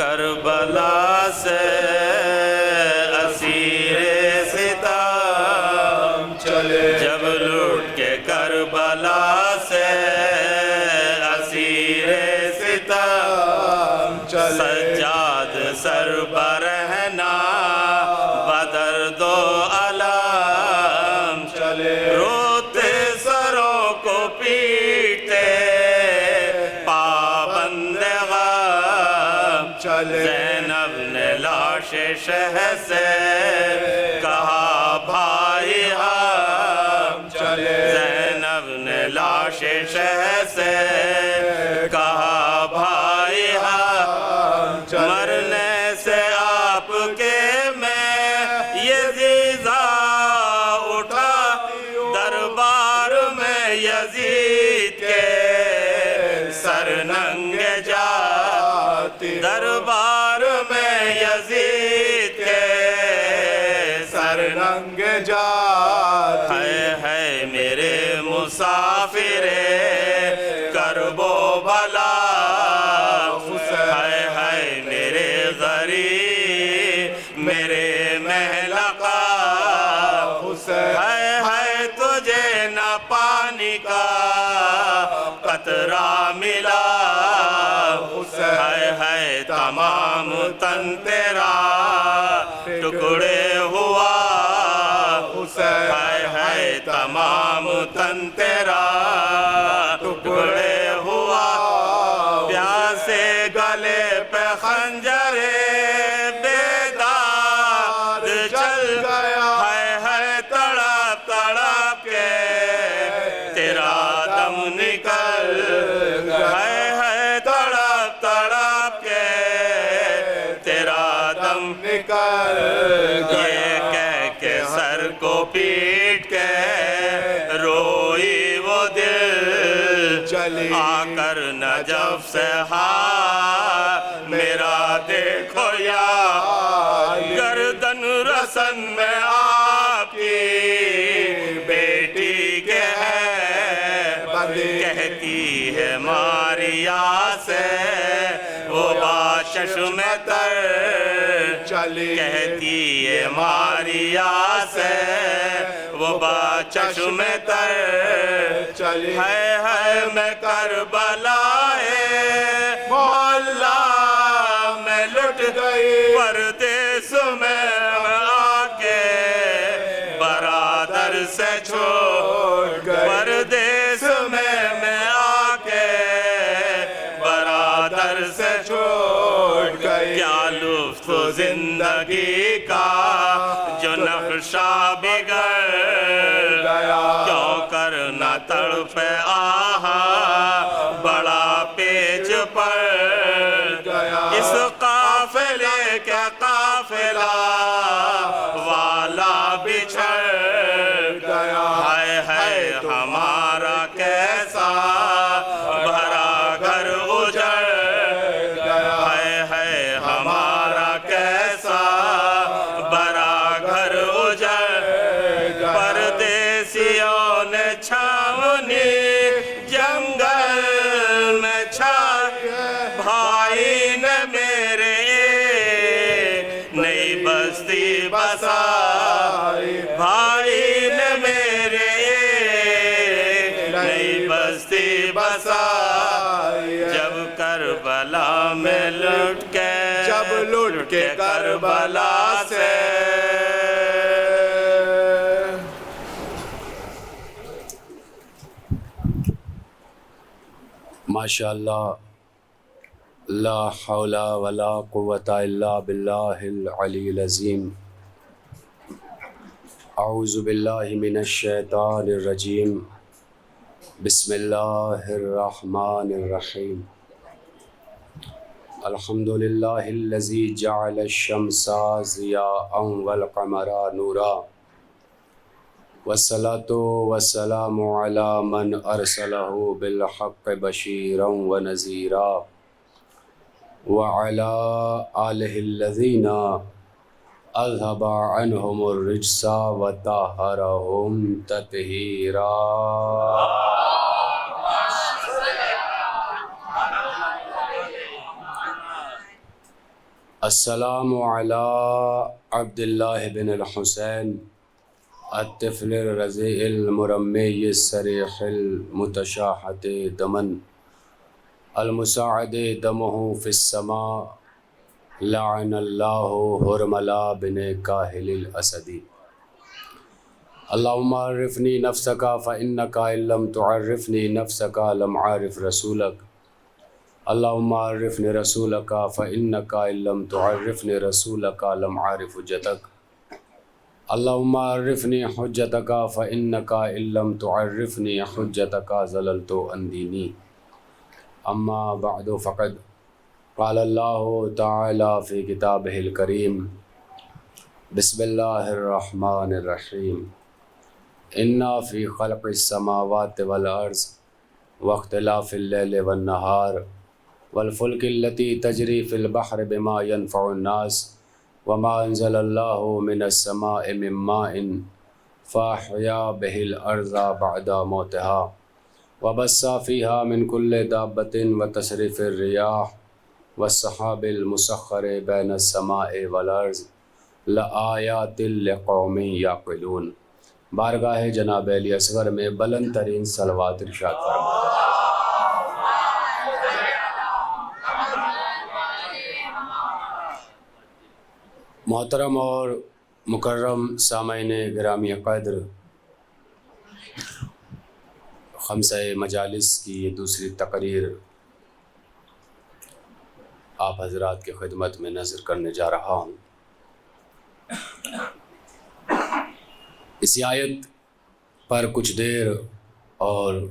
کربلا سے اسیر ستم چلے، جب لوٹ کے کربلا سے اسیر ستم چلے، سجاد سر برہنا بدرد و علم چلے، روتے سروں کو پیٹتے پابند غم چلے، زینب نے لاش شہ سے کہا بھائی ہم چلے، زینب نے لاش شہ سے کہا بھائی ہم چلے، مرنے سے آپ کے میں یزیدہ اٹھا، دربار میں یزید کے سر ننگے جاتی، دربار میں یزید کے سر ننگے جاتی، ہے میرے مسافر کرب و بلا، ہے میرے غریب میرے مہلکا، ہے تجھے نہ پانی کا قطرہ ملا، ہے تمام تن تیرا ٹکڑے ہوا، ہے تمام تن تیرا ٹکڑے ہوا، پیاسے گلے پہ خنجر بیداد چل گیا، ہے تڑپ تڑپ کے تیرا دم نکل گیا، ہے تڑپ تڑپ کے تیرا دم نکل گیا، یہ کہہ کے سر کو پیٹ کے روئی وہ دل چلی، آ کر نجف سے ہاں میرا دیکھو یا گردن رسن میں آپ کی بیٹی کے ہے بندی، کہتی ہے ماریا سے وہ چشم تر چلی، کہتی ہے ماریا سے وہ چشم تر چلی، ہے میں کربلا مولا میں لٹ گئی، پردیس میں آ کے برادر سے چھوڑ گئی، پردیس میں آ کے برادر سے چھوڑ گئی، کیا لطف زندگی کا جو نقشہ بگڑ گیا، کیوں کرنا تڑپ آہا بڑا پیچ پڑ گیا، اس قافلے کے قافلہ والا بچھڑ گیا، ہے ہمارا کیسا بھرا گھر اجڑ گیا، ہے ہمارا کیسا بھرا گھر اجڑ گیا، پردیسیوں نے چھاونی جنگل میں چھائی، بھائی نے میرے نئی بستی بسائی، بھائی نے میرے نئی بستی بسائی، جب کربلا میں لٹ کے، جب لٹ کے کربلا سے ماشاءاللہ، لا حول ولا قوة الا باللہ العلی العظیم، اعوذ باللہ من الشیطان الرجیم، بسم اللہ الرحمن الرحیم، الحمدللہ الذی جعل الشمس ضیاء والقمر نورا، والصلاة والسلام علی من ارسلہ بالحق بشیرا ونذیرا، وعلی آلہ الذین اذهب عنهم الرجس وطهرهم تطہیرا۔ السلام علی عبد اللہ بن الحسین الطفل الرضیع المرمی الصریح المتشاحت دمن المساعد دمہ فی السماء لعن اللہ حرملا بن کاہل الاسدی اللہم عرفنی نفسک فإنک ان لم تعرفنی نفسک لم عارف رسولک اللہم عرفنی رسولک فإنک ان لم تعرفنی رسولک لم عارف حجتک اللہم عرفنی حجتک فإنک ان لم تعرفنی حجتک ضللت عن دینی اما بعد فقد قال اللہ تعالی فی کتابہ الکریم بسم اللہ الرحمن الرحیم انا فی خلق السماوات والارض واختلاف اللیل والنہار والفلک التي تجری فی البحر بما ينفع الناس وما انزل اللہ من السماء من ماء فاحیا به الارض بعد موتها وبث فیہا من کل دابۃ وتصریف الریاح والسحاب المسخر بین السماء والارض لآیات لقوم یعقلون۔ بارگاہ جناب علی اصغر میں بلند ترین صلوات ارشاد فرمائے۔ محترم اور مکرم سامعین گرامی قدر، خمسہ مجالس کی یہ دوسری تقریر آپ حضرات کی خدمت میں نظر کرنے جا رہا ہوں۔ اسی آیت پر کچھ دیر اور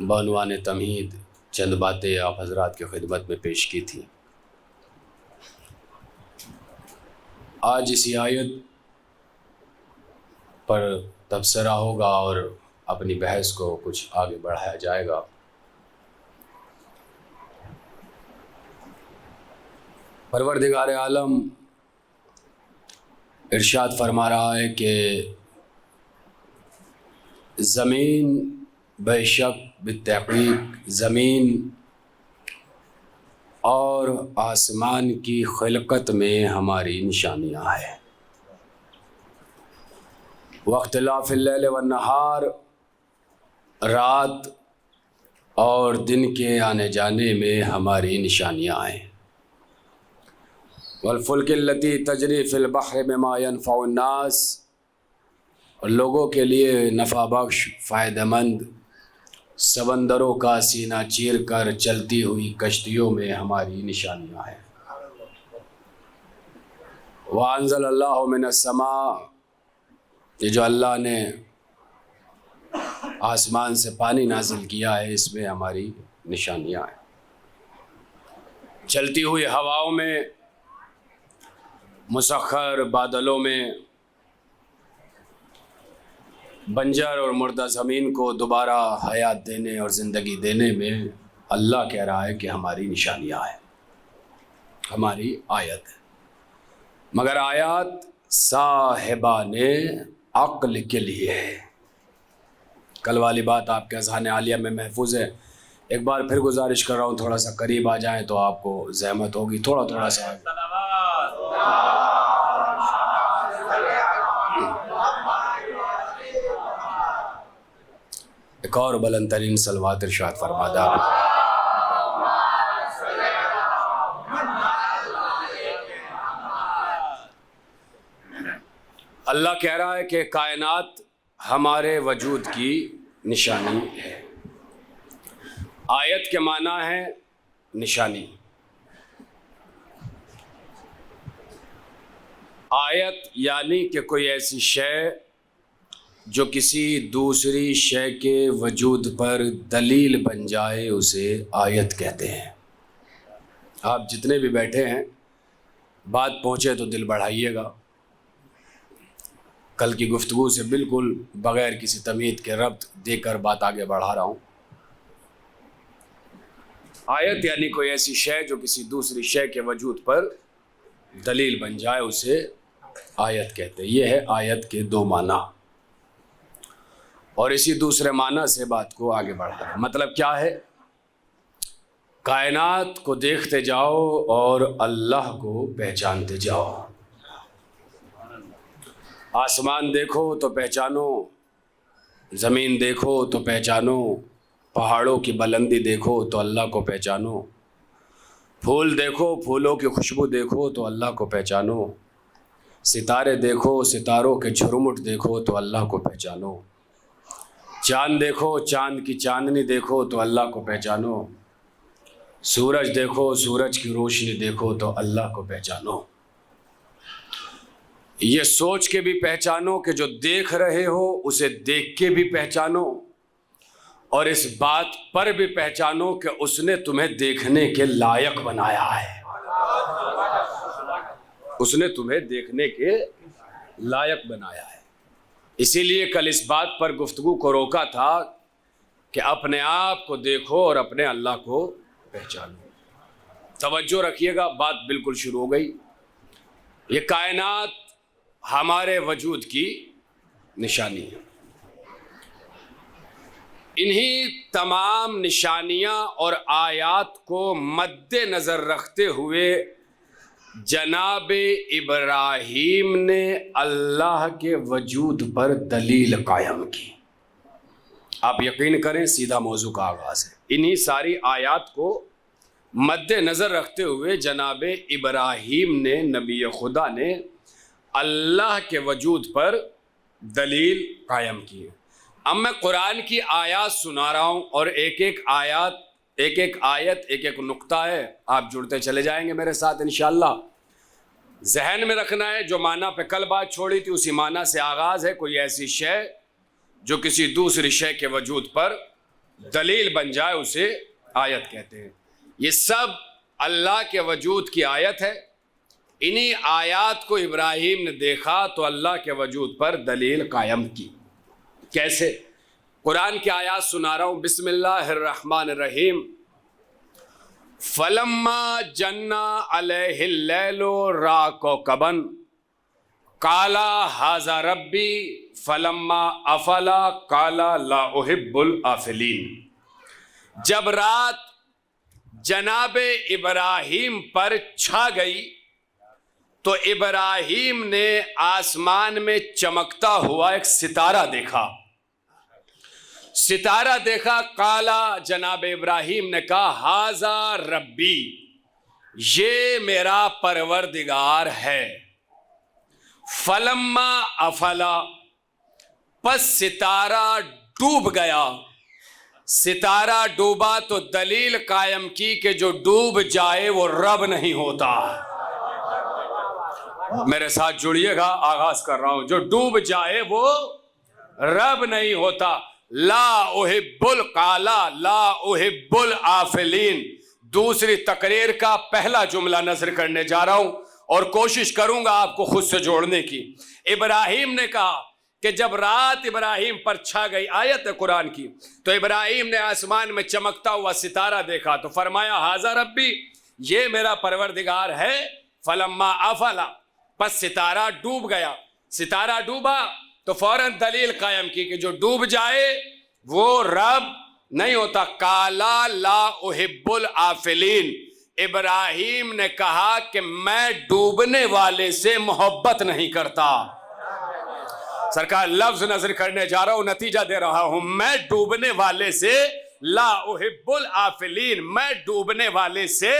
بعنوان تمہید چند باتیں آپ حضرات کی خدمت میں پیش کی تھیں۔ آج اسی آیت پر تبصرہ ہوگا اور اپنی بحث کو کچھ آگے بڑھایا جائے گا۔ پروردگار عالم ارشاد فرما رہا ہے کہ زمین بے شک بالتحقیق زمین اور آسمان کی خلقت میں ہماری نشانیاں ہیں۔ واختلاف اللیل والنہار، رات اور دن کے آنے جانے میں ہماری نشانیاں ہیں۔ والفلک التی تجری فی البحر بما ينفع الناس، اور لوگوں کے لیے نفع بخش فائدہ مند سمندروں کا سینہ چیر کر چلتی ہوئی کشتیوں میں ہماری نشانیاں ہیں۔ وَأَنزَلَ اللَّهُ مِنَ السَّمَاءِ، یہ جو اللہ نے آسمان سے پانی نازل کیا ہے اس میں ہماری نشانیاں ہیں۔ چلتی ہوئی ہواؤں میں، مسخر بادلوں میں، بنجر اور مردہ زمین کو دوبارہ حیات دینے اور زندگی دینے میں اللہ کہہ رہا ہے کہ ہماری نشانیاں ہیں، ہماری آیت ہے۔ مگر آیات صاحبان عقل کے لیے ہے۔ کل والی بات آپ کے اذہان عالیہ میں محفوظ ہے۔ ایک بار پھر گزارش کر رہا ہوں تھوڑا سا قریب آ جائیں تو آپ کو زحمت ہوگی، تھوڑا سا ایک اور بلند ترین صلوات ارشاد فرما دیں۔ اللہ کہہ رہا ہے کہ کائنات ہمارے وجود کی نشانی ہے۔ آیت کے معنی ہے نشانی۔ آیت یعنی کہ کوئی ایسی شے جو کسی دوسری شے کے وجود پر دلیل بن جائے اسے آیت کہتے ہیں۔ آپ جتنے بھی بیٹھے ہیں بات پہنچے تو دل بڑھائیے گا۔ کل کی گفتگو سے بالکل بغیر کسی تمہید کے ربط دے کر بات آگے بڑھا رہا ہوں۔ آیت یعنی کوئی ایسی شے جو کسی دوسری شے کے وجود پر دلیل بن جائے اسے آیت کہتے ہیں۔ یہ ہے آیت کے دو معنی، اور اسی دوسرے معنی سے بات کو آگے بڑھا رہا ہے۔ مطلب کیا ہے؟ کائنات کو دیکھتے جاؤ اور اللہ کو پہچانتے جاؤ۔ آسمان دیکھو تو پہچانو، زمین دیکھو تو پہچانو، پہاڑوں کی بلندی دیکھو تو اللہ کو پہچانو، پھول دیکھو، پھولوں کی خوشبو دیکھو تو اللہ کو پہچانو، ستارے دیکھو، ستاروں کے جھرمٹ دیکھو تو اللہ کو پہچانو، چاند دیکھو، چاند کی چاندنی دیکھو تو اللہ کو پہچانو، سورج دیکھو، سورج کی روشنی دیکھو تو اللہ کو پہچانو۔ یہ سوچ کے بھی پہچانو کہ جو دیکھ رہے ہو اسے دیکھ کے بھی پہچانو، اور اس بات پر بھی پہچانو کہ اس نے تمہیں دیکھنے کے لائق بنایا ہے، اس نے تمہیں دیکھنے کے لائق بنایا ہے۔ اسی لیے کل اس بات پر گفتگو کو روکا تھا کہ اپنے آپ کو دیکھو اور اپنے اللہ کو پہچانو۔ توجہ رکھیے گا، بات بالکل شروع ہو گئی۔ یہ کائنات ہمارے وجود کی نشانی ہے۔ انہی تمام نشانیاں اور آیات کو مد نظر رکھتے ہوئے جناب ابراہیم نے اللہ کے وجود پر دلیل قائم کی۔ آپ یقین کریں، سیدھا موضوع کا آغاز ہے۔ انہی ساری آیات کو مد نظر رکھتے ہوئے جناب ابراہیم نے، نبی خدا نے، اللہ کے وجود پر دلیل قائم کی۔ اب میں قرآن کی آیات سنا رہا ہوں اور ایک ایک آیت ایک ایک نقطہ ہے، آپ جڑتے چلے جائیں گے میرے ساتھ انشاءاللہ۔ ذہن میں رکھنا ہے جو معنی پہ کل بات چھوڑی تھی اسی معنی سے آغاز ہے۔ کوئی ایسی شے جو کسی دوسری شے کے وجود پر دلیل بن جائے اسے آیت کہتے ہیں۔ یہ سب اللہ کے وجود کی آیت ہے۔ انہی آیات کو ابراہیم نے دیکھا تو اللہ کے وجود پر دلیل قائم کی۔ کیسے؟ قرآن کی آیات سنا رہا ہوں، بسم اللہ الرحمن الرحیم۔ فَلَمَّا جَنَّ عَلَيْهِ اللَّيْلُ رَأَىٰ كَوْكَبًا قَالَ هَٰذَا رَبِّي فَلَمَّا أَفَلَ قَالَ لَا أُحِبُّ الْآفِلِينَ۔ جب رات جناب ابراہیم پر چھا گئی تو ابراہیم نے آسمان میں چمکتا ہوا ایک ستارہ دیکھا۔ ستارہ دیکھا، قالا، جناب ابراہیم نے کہا، ہاذا ربی، یہ میرا پروردگار ہے۔ فلما افلا، پس ستارہ ڈوب گیا۔ ستارہ ڈوبا تو دلیل قائم کی کہ جو ڈوب جائے وہ رب نہیں ہوتا۔ میرے ساتھ جڑیے گا، آغاز کر رہا ہوں۔ جو ڈوب جائے وہ رب نہیں ہوتا۔ لا احب القالا لا احب الآفلین، دوسری تقریر کا پہلا جملہ نظر کرنے جا رہا ہوں اور کوشش کروں گا آپ کو خود سے جوڑنے کی۔ ابراہیم نے کہا کہ جب رات ابراہیم پر چھا گئی، آیت ہے قرآن کی، تو ابراہیم نے آسمان میں چمکتا ہوا ستارہ دیکھا تو فرمایا ہاذا ربی، یہ میرا پروردگار ہے۔ فلما افلا، پس ستارہ ڈوب گیا۔ ستارہ ڈوبا تو فوراً دلیل قائم کی کہ جو ڈوب جائے وہ رب نہیں ہوتا۔ کالا لا احب الآفلین، ابراہیم نے کہا کہ میں ڈوبنے والے سے محبت نہیں کرتا۔ سرکار لفظ نظر کرنے جا رہا ہوں، نتیجہ دے رہا ہوں، میں ڈوبنے والے سے، لا احب الآفلین، میں ڈوبنے والے سے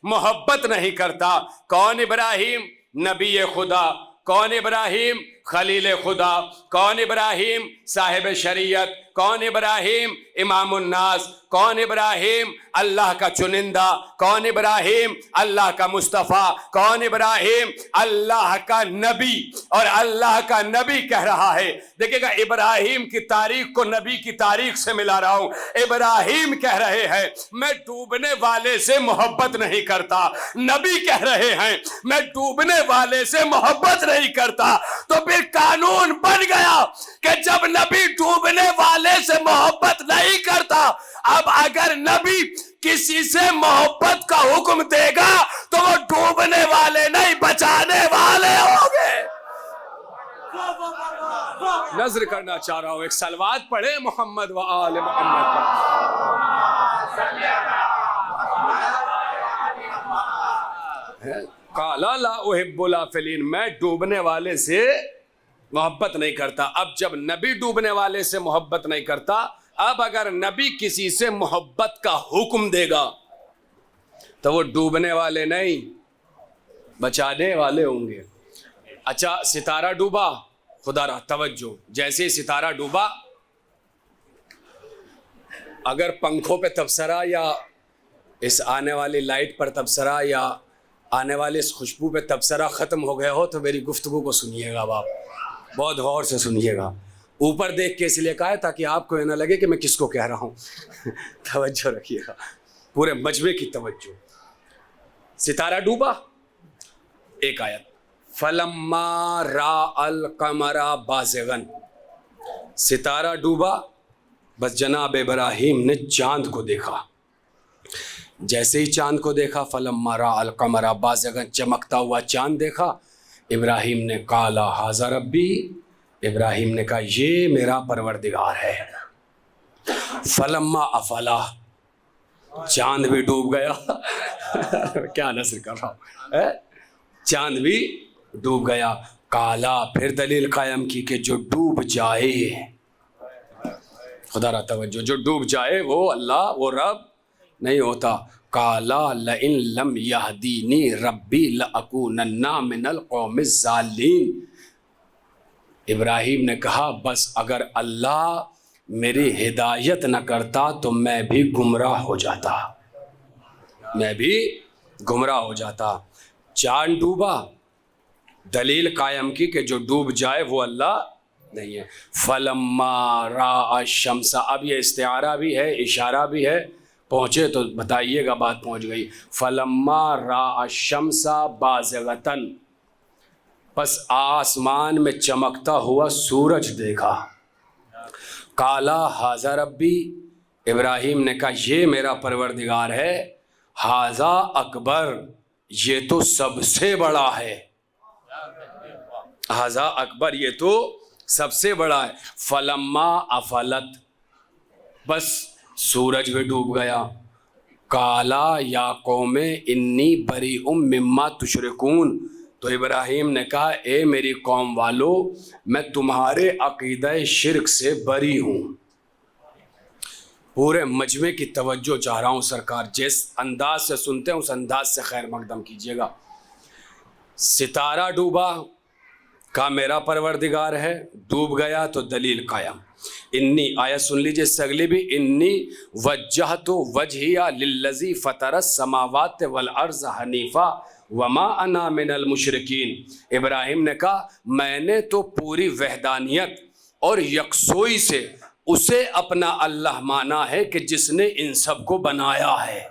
محبت نہیں کرتا۔ کون ابراہیم؟ نبی خدا۔ کون ابراہیم؟ خلیل خدا۔ کون ابراہیم؟ صاحب شریعت۔ کون ابراہیم؟ امام الناس۔ کون ابراہیم؟ اللہ کا چنندہ۔ کون ابراہیم؟ اللہ کا مصطفیٰ۔ کون ابراہیم؟ اللہ کا نبی۔ اور اللہ کا نبی کہہ رہا ہے، دیکھیں گا ابراہیم کی تاریخ کو نبی کی تاریخ سے ملا رہا ہوں۔ ابراہیم کہہ رہے ہیں میں ڈوبنے والے سے محبت نہیں کرتا، نبی کہہ رہے ہیں میں ڈوبنے والے سے محبت نہیں کرتا۔ تو پھر قانون بن گیا کہ جب نبی ڈوبنے والے سے محبت نہیں کرتا، اب اگر نبی کسی سے محبت کا حکم دے گا تو وہ ڈوبنے والے نہیں، بچانے والے ہوں گے۔ نظر کرنا چاہ رہا ہوں، ایک صلوات پڑھے محمد و آل محمد پر۔ قالا لا احب الافلین، میں ڈوبنے والے سے محبت نہیں کرتا۔ اب جب نبی ڈوبنے والے سے محبت نہیں کرتا، اب اگر نبی کسی سے محبت کا حکم دے گا تو وہ ڈوبنے والے نہیں، بچانے والے ہوں گے۔ اچھا، ستارہ ڈوبا، خدا را توجہ، جیسے ہی ستارہ ڈوبا، اگر پنکھوں پہ تبصرہ یا اس آنے والی لائٹ پر تبصرہ یا آنے والے اس خوشبو پہ تبصرہ ختم ہو گیا ہو تو میری گفتگو کو سنیے گا باپ، بہت غور سے سنیے گا۔ اوپر دیکھ کے اس لیے کہا ہے تاکہ آپ کو یہ نہ لگے کہ میں کس کو کہہ رہا ہوں۔ توجہ رکھیے گا، پورے مجمع کی توجہ۔ ستارہ ڈوبا، ایک آیت، فَلَمَّا رَأَى الْقَمَرَ بَازِغًا، ستارہ ڈوبا، بس جناب ابراہیم نے چاند کو دیکھا۔ جیسے ہی چاند کو دیکھا، فَلَمَّا رَأَى الْقَمَرَ بَازِغًا، چمکتا ہوا چاند دیکھا، ابراہیم نے قَالَ هَٰذَا رَبِّي، ابراہیم نے کہا یہ میرا پروردگار ہے۔ فَلَمَّا أَفَلَا، چاند بھی ڈوب گیا۔ کیا نثر کر رہا ہوں، چاند بھی ڈوب گیا۔ کالا، پھر دلیل قائم کی کہ جو ڈوب جائے، خدا را توجہ، جو ڈوب جائے وہ اللہ، وہ رب نہیں ہوتا۔ کالا لئن لم یہدینی ربی لأکونن من القوم الضالین، ابراہیم نے کہا بس اگر اللہ میری ہدایت نہ کرتا تو میں بھی گمراہ ہو جاتا، میں بھی گمراہ ہو جاتا۔ چاند ڈوبا، دلیل قائم کی کہ جو ڈوب جائے وہ اللہ نہیں ہے۔ فَلَمَّا رَأَى الشَّمْسَ، اب یہ استعارہ بھی ہے، اشارہ بھی ہے، پہنچے تو بتائیے گا بات پہنچ گئی۔ فَلَمَّا رَأَى الشَّمْسَ بَازِغَةً، پس آسمان میں چمکتا ہوا سورج دیکھا۔ قَالَ هَٰذَا رَبِّي، ابراہیم نے کہا یہ میرا پروردگار ہے۔ ہَٰذَا اکبر، یہ تو سب سے بڑا ہے۔ ہَٰذَا اکبر، یہ تو سب سے بڑا ہے۔ فَلَمَّا أَفَلَتْ، بس سورج بھی ڈوب گیا۔ قَالَ یا قوم انی بریء مما تشرکون، تو ابراہیم نے کہا اے میری قوم والو، میں تمہارے عقیدہ شرک سے بری ہوں۔ پورے مجمع کی توجہ چاہ رہا ہوں سرکار، جس انداز سے سنتے ہیں اس انداز سے خیر مقدم کیجیے گا۔ ستارہ ڈوبا، کہا میرا پروردگار ہے، ڈوب گیا تو دلیل قائم۔ انی، آیت سن لیجیے اس سے اگلی بھی، انی وجہت وجہی للذی فطر السماوات والارض حنیفا وما انا من المشرکین، ابراہیم نے کہا میں نے تو پوری وحدانیت اور یکسوئی سے اسے اپنا اللہ مانا ہے کہ جس نے ان سب کو بنایا ہے۔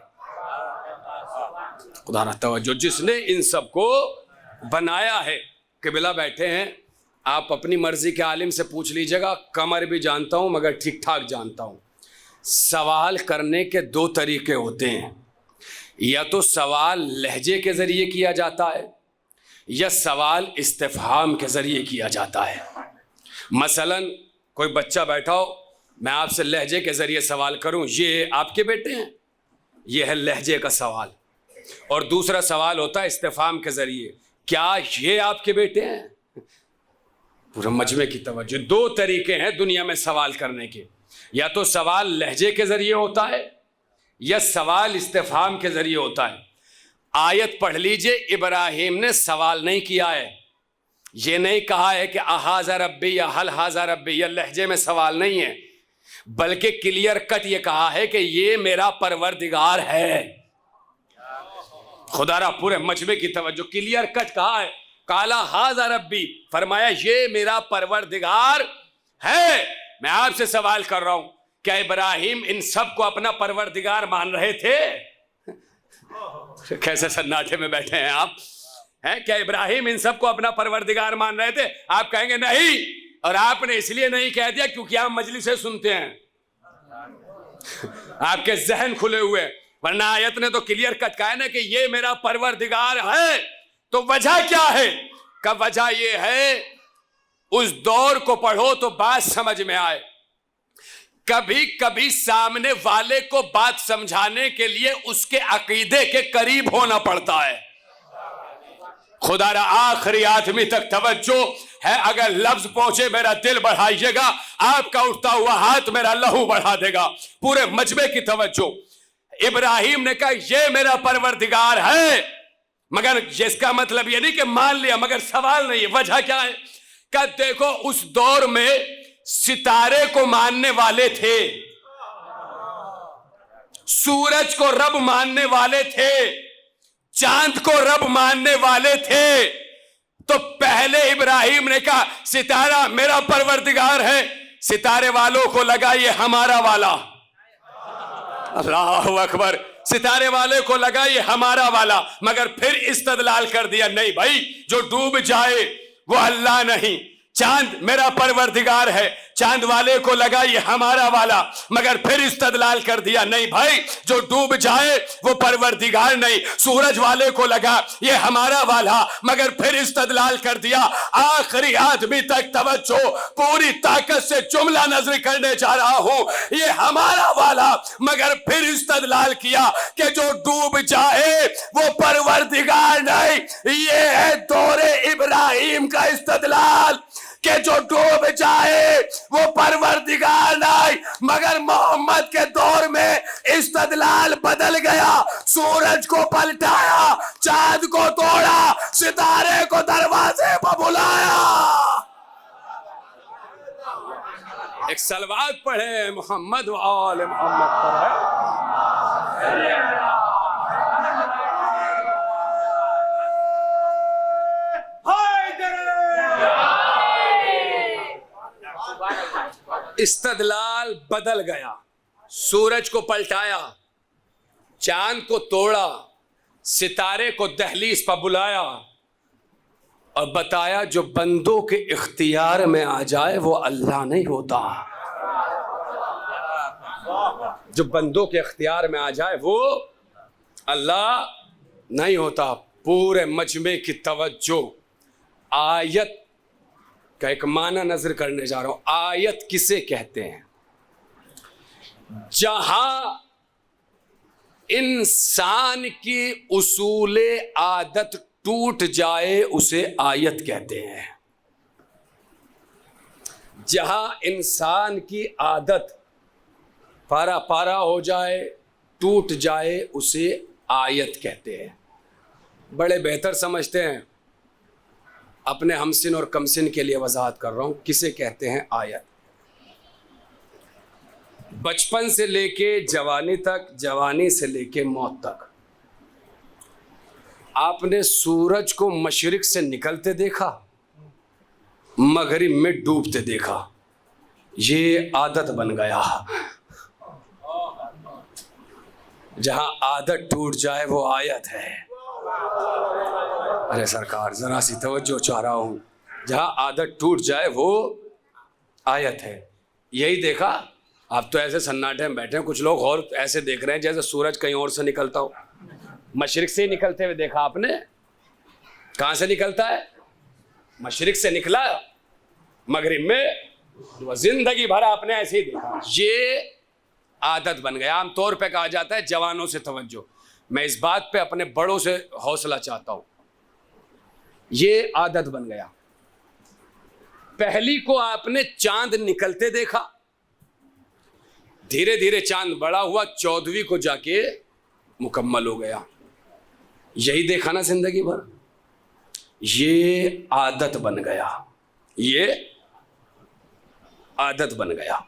خدا را توجہ، جس نے ان سب کو بنایا ہے۔ قبلہ بیٹھے ہیں، آپ اپنی مرضی کے عالم سے پوچھ لیجئے گا، کمر بھی جانتا ہوں مگر ٹھیک ٹھاک جانتا ہوں۔ سوال کرنے کے دو طریقے ہوتے ہیں، یا تو سوال لہجے کے ذریعے کیا جاتا ہے یا سوال استفہام کے ذریعے کیا جاتا ہے۔ مثلا کوئی بچہ بیٹھا ہو، میں آپ سے لہجے کے ذریعے سوال کروں یہ آپ کے بیٹے ہیں، یہ ہے لہجے کا سوال۔ اور دوسرا سوال ہوتا ہے استفہام کے ذریعے، کیا یہ آپ کے بیٹے ہیں؟ پورے مجمع کی توجہ، دو طریقے ہیں دنیا میں سوال کرنے کے، یا تو سوال لہجے کے ذریعے ہوتا ہے یا سوال استفہام کے ذریعے ہوتا ہے۔ آیت پڑھ لیجئے، ابراہیم نے سوال نہیں کیا ہے، یہ نہیں کہا ہے کہ اہذا ربی یا حل ہذا ربی، یا لہجے میں سوال نہیں ہے، بلکہ کلیئر کٹ یہ کہا ہے کہ یہ میرا پروردگار ہے۔ خدا را پورے مجمع کی توجہ، کلیئر کٹ کہا ہے، قالا ھذا ربی، فرمایا یہ میرا پروردگار ہے۔ میں آپ سے سوال کر رہا ہوں، کیا ابراہیم ان سب کو اپنا پروردگار مان رہے تھے؟ کیسے سناٹے میں بیٹھے ہیں آپ، کیا ابراہیم ان سب کو اپنا پروردگار مان رہے تھے؟ آپ کہیں گے نہیں، اور آپ نے اس لیے نہیں کہہ دیا کیونکہ آپ مجلسیں سنتے ہیں، آپ کے ذہن کھلے ہوئے، ورنہ آیت نے تو کلیئر کٹ کہا ہے نا کہ یہ میرا پروردگار ہے۔ تو وجہ کیا ہے؟ کہ وجہ یہ ہے، اس دور کو پڑھو تو بات سمجھ میں آئے۔ کبھی کبھی سامنے والے کو بات سمجھانے کے لیے اس کے عقیدے کے قریب ہونا پڑتا ہے. خدا را آخری آدمی تک توجہ ہے. اگر لفظ پہنچے میرا دل بڑھائیے گا, آپ کا اٹھتا ہوا ہاتھ میرا لہو بڑھا دے گا. پورے مجمع کی توجہ. ابراہیم نے کہا یہ میرا پروردگار ہے, مگر اس کا مطلب یہ نہیں کہ مان لیا, مگر سوال نہیں ہے. وجہ کیا ہے کہ دیکھو اس دور میں ستارے کو ماننے والے تھے, سورج کو رب ماننے والے تھے, چاند کو رب ماننے والے تھے. تو پہلے ابراہیم نے کہا ستارہ میرا پروردگار ہے, ستارے والوں کو لگا یہ ہمارا والا. اللہ اکبر. ستارے والے کو لگا یہ ہمارا والا, مگر پھر استدلال کر دیا نہیں بھائی جو ڈوب جائے وہ اللہ نہیں, چاند میرا پروردگار ہے. چاند والے کو لگا یہ ہمارا والا, مگر پھر استدلال کر دیا نہیں بھائی جو ڈوب جائے وہ پروردگار نہیں. سورج والے کو لگا یہ ہمارا والا, مگر پھر استدلال کر دیا. آخری آدمی تک توجہ, پوری طاقت سے جملہ نظر کرنے جا رہا ہوں. یہ ہمارا والا, مگر پھر استدلال کیا کہ جو ڈوب جائے وہ پروردگار نہیں. یہ ہے دور ابراہیم کا استدلال کہ جو ڈوب جائے وہ پروردگار نہیں. مگر محمد کے دور میں استدلال بدل گیا. سورج کو پلٹایا, چاند کو توڑا, ستارے کو دروازے پر بلایا. ایک صلوات پڑھے محمد و آل محمد پر. استدلال بدل گیا. سورج کو پلٹایا, چاند کو توڑا, ستارے کو دہلیز پر بلایا اور بتایا جو بندوں کے اختیار میں آ جائے وہ اللہ نہیں ہوتا. جو بندوں کے اختیار میں آ جائے وہ اللہ نہیں ہوتا. پورے مجمع کی توجہ. آیت کا ایک معنی نظر کرنے جا رہا ہوں. آیت کسے کہتے ہیں؟ جہاں انسان کی اصول عادت ٹوٹ جائے اسے آیت کہتے ہیں. جہاں انسان کی عادت پارا پارا ہو جائے, ٹوٹ جائے, اسے آیت کہتے ہیں. بڑے بہتر سمجھتے ہیں, اپنے ہمسن اور کمسن کے لیے وضاحت کر رہا ہوں کسے کہتے ہیں آیت. بچپن سے لے کے جوانی تک, جوانی سے لے کے موت تک آپ نے سورج کو مشرق سے نکلتے دیکھا, مغرب میں ڈوبتے دیکھا. یہ عادت بن گیا. جہاں عادت ٹوٹ جائے وہ آیت ہے. ارے سرکار ذرا سی توجہ چاہ رہا ہوں. جہاں عادت ٹوٹ جائے وہ آیت ہے. یہی دیکھا. آپ تو ایسے سناٹے میں بیٹھے ہیں, کچھ لوگ اور ایسے دیکھ رہے ہیں جیسے سورج کہیں اور سے نکلتا ہو. مشرق سے ہی نکلتے ہوئے دیکھا آپ نے. کہاں سے نکلتا ہے؟ مشرق سے نکلا, مغرب میں زندگی بھر آپ نے ایسے ہی دیکھا. یہ عادت بن گیا. عام طور پہ کہا جاتا ہے جوانوں سے توجہ. میں اس بات پہ اپنے بڑوں سے حوصلہ چاہتا ہوں. یہ عادت بن گیا. پہلی کو آپ نے چاند نکلتے دیکھا, دھیرے دھیرے چاند بڑا ہوا, 14ویں کو جا کے مکمل ہو گیا. یہی دیکھا نا زندگی بھر. یہ عادت بن گیا. یہ عادت بن گیا.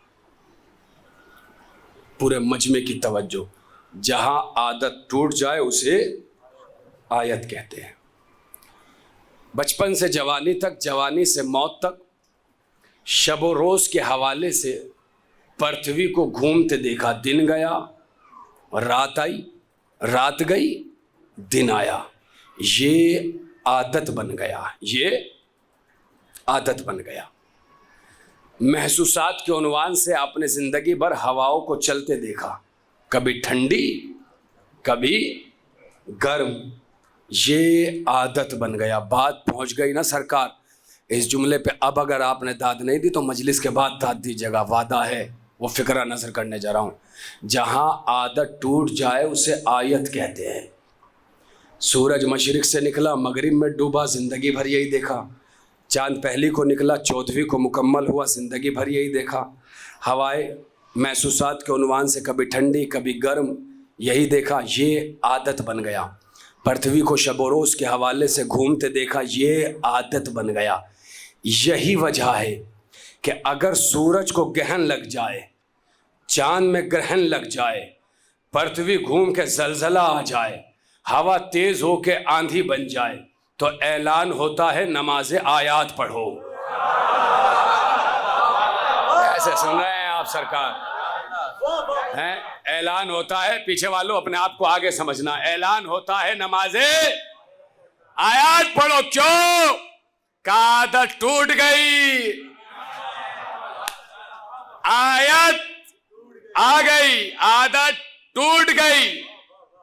پورے مجمع کی توجہ. جہاں عادت ٹوٹ جائے اسے آیت کہتے ہیں. بچپن سے جوانی تک, جوانی سے موت تک, شب و روز کے حوالے سے پرتھوی کو گھومتے دیکھا. دن گیا, رات آئی, رات گئی, دن آیا. یہ عادت بن گیا. یہ عادت بن گیا. محسوسات کے عنوان سے آپ نے زندگی بھر ہواؤں کو چلتے دیکھا, کبھی ٹھنڈی کبھی گرم. یہ عادت بن گیا. بات پہنچ گئی نا سرکار. اس جملے پہ اب اگر آپ نے داد نہیں دی تو مجلس کے بعد داد دیجیے گا, وعدہ ہے. وہ فقرہ نظر کرنے جا رہا ہوں. جہاں عادت ٹوٹ جائے اسے آیت کہتے ہیں. سورج مشرق سے نکلا مغرب میں ڈوبا زندگی بھر یہی دیکھا. چاند پہلی کو نکلا 14ویں کو مکمل ہوا زندگی بھر یہی دیکھا. ہوائیں محسوسات کے عنوان سے کبھی ٹھنڈی کبھی گرم یہی دیکھا. یہ عادت بن گیا. پرتھوی کو شب و روز کے حوالے سے گھومتے دیکھا. یہ عادت بن گیا. یہی وجہ ہے کہ اگر سورج کو گرہن لگ جائے, چاند میں گرہن لگ جائے, پرتھوی گھوم کے زلزلہ آ جائے, ہوا تیز ہو کے آندھی بن جائے, تو اعلان ہوتا ہے نماز آیات پڑھو. ایسے سن رہے ہیں آپ سرکار؟ اعلان ہوتا ہے, پیچھے والوں اپنے آپ کو آگے سمجھنا, اعلان ہوتا ہے نماز آیات پڑھو. کیوں؟ کہ عادت ٹوٹ گئی, آیت آ گئی, عادت ٹوٹ گئی,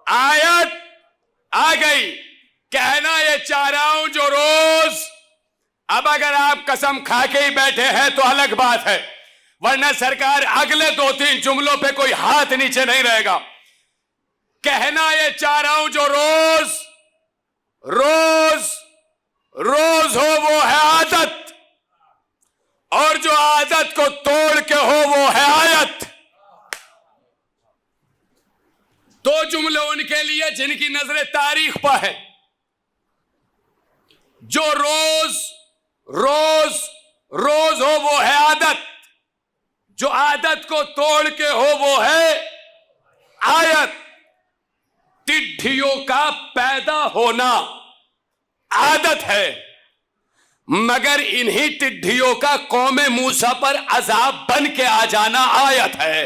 آیت آ گئی. کہنا یہ چاہ رہا ہوں جو روز, اب اگر آپ قسم کھا کے ہی بیٹھے ہیں تو الگ بات ہے, ورنہ سرکار اگلے 2-3 جملوں پہ کوئی ہاتھ نیچے نہیں رہے گا. کہنا یہ چاہ رہا ہوں جو روز روز روز ہو وہ ہے عادت, اور جو عادت کو توڑ کے ہو وہ ہے آیت. 2 جملے ان کے لیے جن کی نظر تاریخ پر ہے. جو روز روز روز ہو وہ ہے عادت, جو عادت کو توڑ کے ہو وہ ہے آیت. ٹڈھیوں کا پیدا ہونا عادت ہے, مگر انہی ٹڈھیوں کا قوم موسیٰ پر عذاب بن کے آ جانا آیت ہے.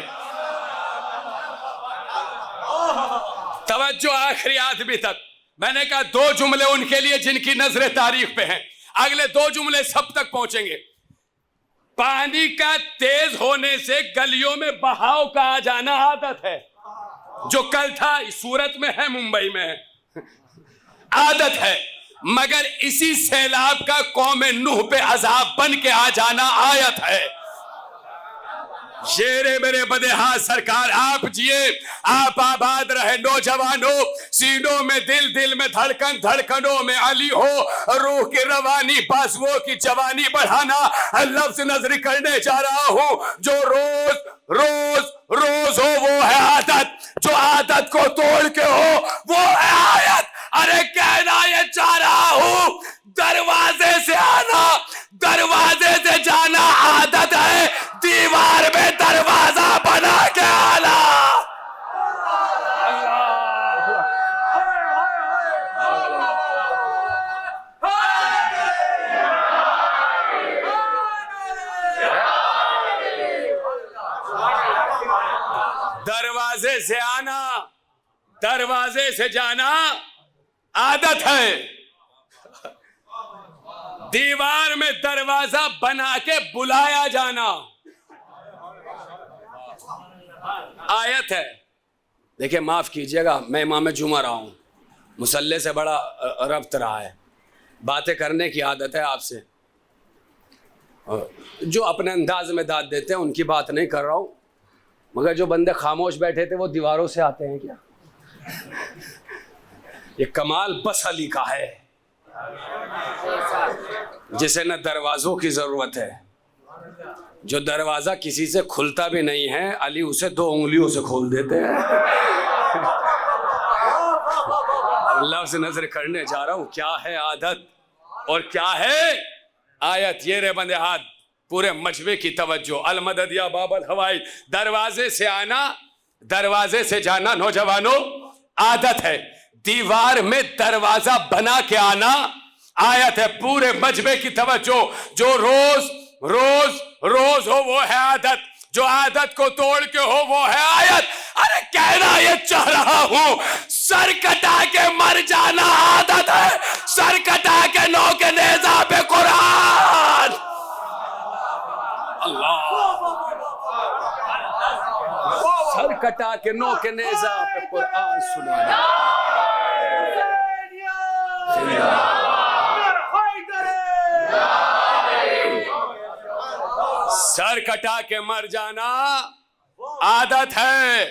توجہ آخری آدمی تک. میں نے کہا 2 جملے ان کے لیے جن کی نظر تاریخ پہ ہیں, اگلے 2 جملے سب تک پہنچیں گے. پانی کا تیز ہونے سے گلیوں میں بہاؤ کا آ جانا عادت ہے, جو کل تھا سورت میں ہے ممبئی میں ہے, عادت ہے. مگر اسی سیلاب کا قوم نوح پہ عذاب بن کے آ جانا آیت ہے. شیرے میرے بدے ہاتھ سرکار آپ جیے, آپ آباد رہے. نوجوانوں سینوں میں دل, دل میں دھڑکن, دھڑکنوں میں علی ہو. روح کی روانی بازوؤں کی جوانی بڑھانا لفظ نظر کرنے جا رہا ہوں. جو روز روز روز ہو وہ ہے عادت, جو عادت کو توڑ کے ہو وہ ہے آیت. ارے کہنا یہ چاہ رہا ہوں دروازے سے آنا دروازے سے جانا عادت ہے, دیوار میں دروازہ بنا کے آنا. دروازے سے آنا دروازے سے جانا عادت ہے, دیوار میں دروازہ بنا کے بلایا جانا آیت ہے. دیکھیں معاف کیجئے گا, میں امام جمعہ رہا ہوں, مصلی سے بڑا ربط رہا ہے, باتیں کرنے کی عادت ہے آپ سے. جو اپنے انداز میں داد دیتے ہیں ان کی بات نہیں کر رہا ہوں, مگر جو بندے خاموش بیٹھے تھے وہ دیواروں سے آتے ہیں کیا؟ یہ کمال بس علی کا ہے, جسے نہ دروازوں کی ضرورت ہے, جو دروازہ کسی سے کھلتا بھی نہیں ہے, علی اسے 2 انگلیوں سے کھول دیتے ہیں. لفظ نظر کرنے جا رہا ہوں کیا ہے عادت اور کیا ہے آیت. یہ رے بندے ہاتھ پورے مجمع کی توجہ. المدد یا باب الحوائی, دروازے سے آنا دروازے سے جانا نوجوانوں عادت ہے, دیوار میں دروازہ بنا کے آنا آیت ہے. پورے مجمع کی توجہ. جو روز روز روز ہو وہ ہے عادت, جو عادت کو توڑ کے ہو وہ ہے آیت. ارے کہنا یہ چاہ رہا ہوں سر کٹا کے مر جانا عادت ہے, سر کٹا کے نوک نیزہ پہ قرآن. اللہ, سر کٹا کے نوک نیزہ پہ قرآن سنانا. سر کٹا کے مر جانا عادت ہے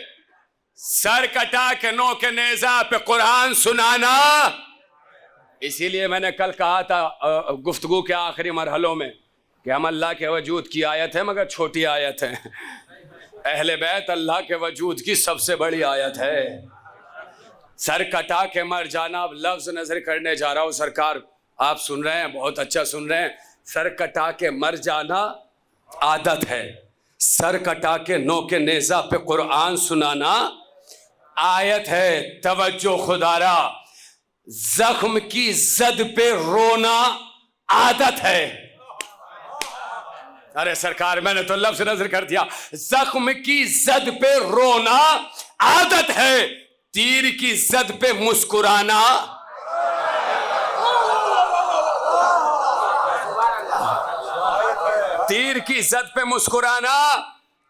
سر کٹا کے نو کے نیزہ پہ قرآن سنانا. اسی لیے میں نے کل کہا تھا گفتگو کے آخری مرحلوں میں کہ ہم اللہ کے وجود کی آیت ہے مگر چھوٹی آیت ہے. اہل بیت اللہ کے وجود کی سب سے بڑی آیت ہے. سر کٹا کے مر جانا. اب لفظ نظر کرنے جا رہا ہوں سرکار, آپ سن رہے ہیں, بہت اچھا سن رہے ہیں. سر کٹا کے مر جانا عادت ہے, سر کٹا کے نو کے نیزہ پہ قرآن سنانا آیت ہے. توجہ خدارا, زخم کی زد پہ رونا عادت ہے. ارے سرکار میں نے تو لفظ نظر کر دیا. زخم کی زد پہ رونا عادت ہے, تیر کی زد پہ مسکرانا. تیر کی زد پہ مسکرانا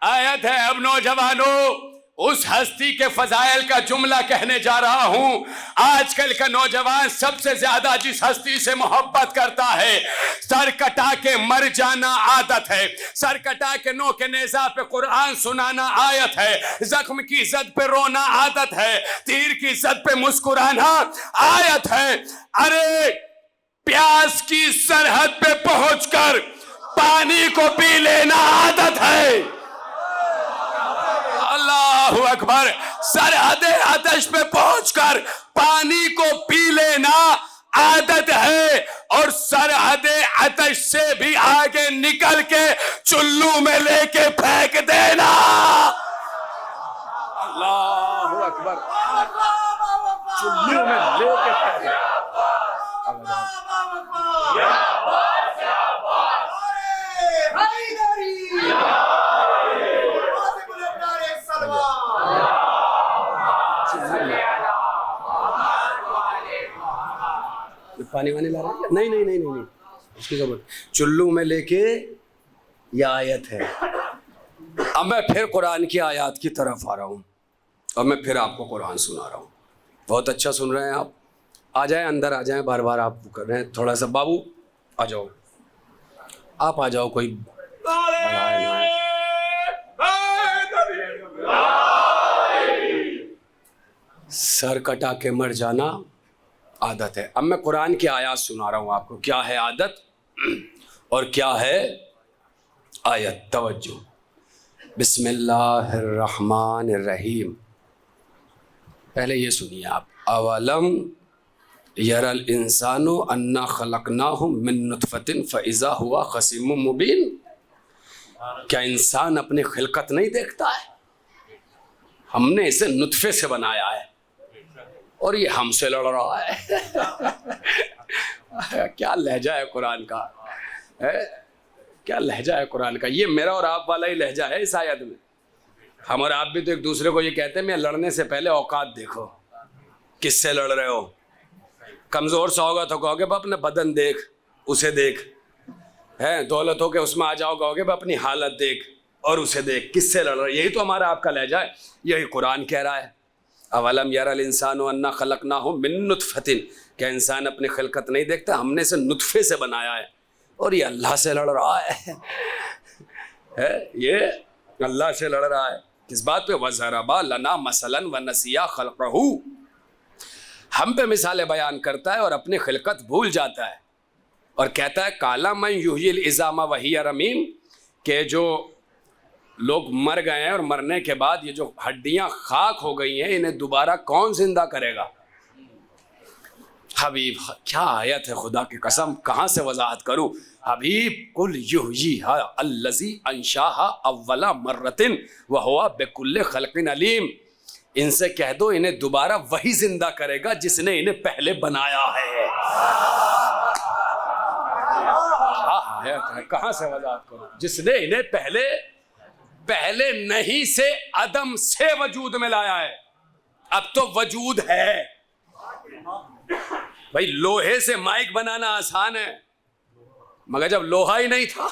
آیت ہے. اب نوجوانوں, اس ہستی کے فضائل کا جملہ کہنے جا رہا ہوں. آج کل کا نوجوان سب سے زیادہ جس ہستی سے محبت کرتا ہے, سر کٹا کے مر جانا عادت ہے, سر کٹا کے نو کے نیزہ پہ قرآن سنانا آیت ہے, زخم کی زد پہ رونا عادت ہے, تیر کی زد پہ مسکرانا آیت ہے. ارے پیاس کی سرحد پہ پہنچ کر پانی کو پی لینا عادت ہے. اللہ اکبر. سرحد آتش پہ پہنچ کر پانی کو پی لینا عادت ہے, اور سرحد آتش سے بھی آگے نکل کے چلو میں لے کے پھینک دینا. اللہ اکبر. چلو میں لے کے پھینک دینا. پانی وانی لا رہا ہے؟ نہیں اس کی ضرورت. چلو میں لے کے یہ آیت ہے. اب میں پھر قرآن کی آیات کی طرف آ رہا ہوں, اور میں پھر آپ کو قرآن سنا رہا ہوں. بہت اچھا سن رہے ہیں آپ. آ جائیں اندر, آ جائیں. بار بار آپ کر رہے ہیں. تھوڑا سا بابو آ جاؤ, آپ آ جاؤ. کوئی سر کٹا کے مر جانا عادت ہے. اب میں قرآن کی آیات سنا رہا ہوں آپ کو. کیا ہے عادت اور کیا ہے آیت؟ توجہ. بسم اللہ الرحمن الرحیم. پہلے یہ سنیے آپ. اولم یر الانسان انا خلقناہ من نطفۃ فاذا ہوا خصیم مبین. کیا انسان اپنی خلقت نہیں دیکھتا ہے؟ ہم نے اسے نطفے سے بنایا ہے اور یہ ہم سے لڑ رہا ہے. کیا لہجہ ہے قرآن کا, کیا لہجہ ہے قرآن کا. یہ میرا اور آپ والا ہی لہجہ ہے اس آیت میں. ہم اور آپ بھی تو ایک دوسرے کو یہ کہتے ہیں, میں لڑنے سے پہلے اوقات دیکھو, کس سے لڑ رہے ہو. کمزور سا ہوگا تو کہو گے اپنا بدن دیکھ, اسے دیکھ. دولت ہو کے اس میں آ جاؤ, کہو گے اپنی حالت دیکھ اور اسے دیکھ, کس سے لڑ رہے. یہی تو ہمارا آپ کا لہجہ ہے. یہی قرآن کہہ رہا ہے. اولم یر الانسان انا خلقناہ من نطفۃ. کیا انسان اپنی خلقت نہیں دیکھتا؟ ہم نے اسے نطفے سے بنایا ہے اور یہ اللہ سے لڑ رہا ہے. یہ اللہ سے لڑ رہا ہے. کس بات پہ؟ وَضَرَبَ لَنَا مَثَلًا وَنَسِيَ خَلْقَهُ. ہم پہ مثالیں بیان کرتا ہے اور اپنی خلقت بھول جاتا ہے, اور کہتا ہے کالا من یحیی العظام وہی رمیم, کہ جو لوگ مر گئے ہیں اور مرنے کے بعد یہ جو ہڈیاں خاک ہو گئی ہیں انہیں دوبارہ کون زندہ کرے گا. حبیب کیا آیت ہے, خدا کی قسم کہاں سے وضاحت کروں. حبیب قل یحییھا الذی انشاھا اول مرۃ وہو بکل خلق علیم. ان سے کہہ دو انہیں دوبارہ وہی زندہ کرے گا جس نے انہیں پہلے بنایا ہے. کہاں سے وضاحت کروں. جس نے انہیں پہلے نہیں سے عدم سے وجود میں لایا ہے. اب تو وجود ہے. بھائی لوہے سے مائک بنانا آسان ہے, مگر جب لوہا ہی نہیں تھا.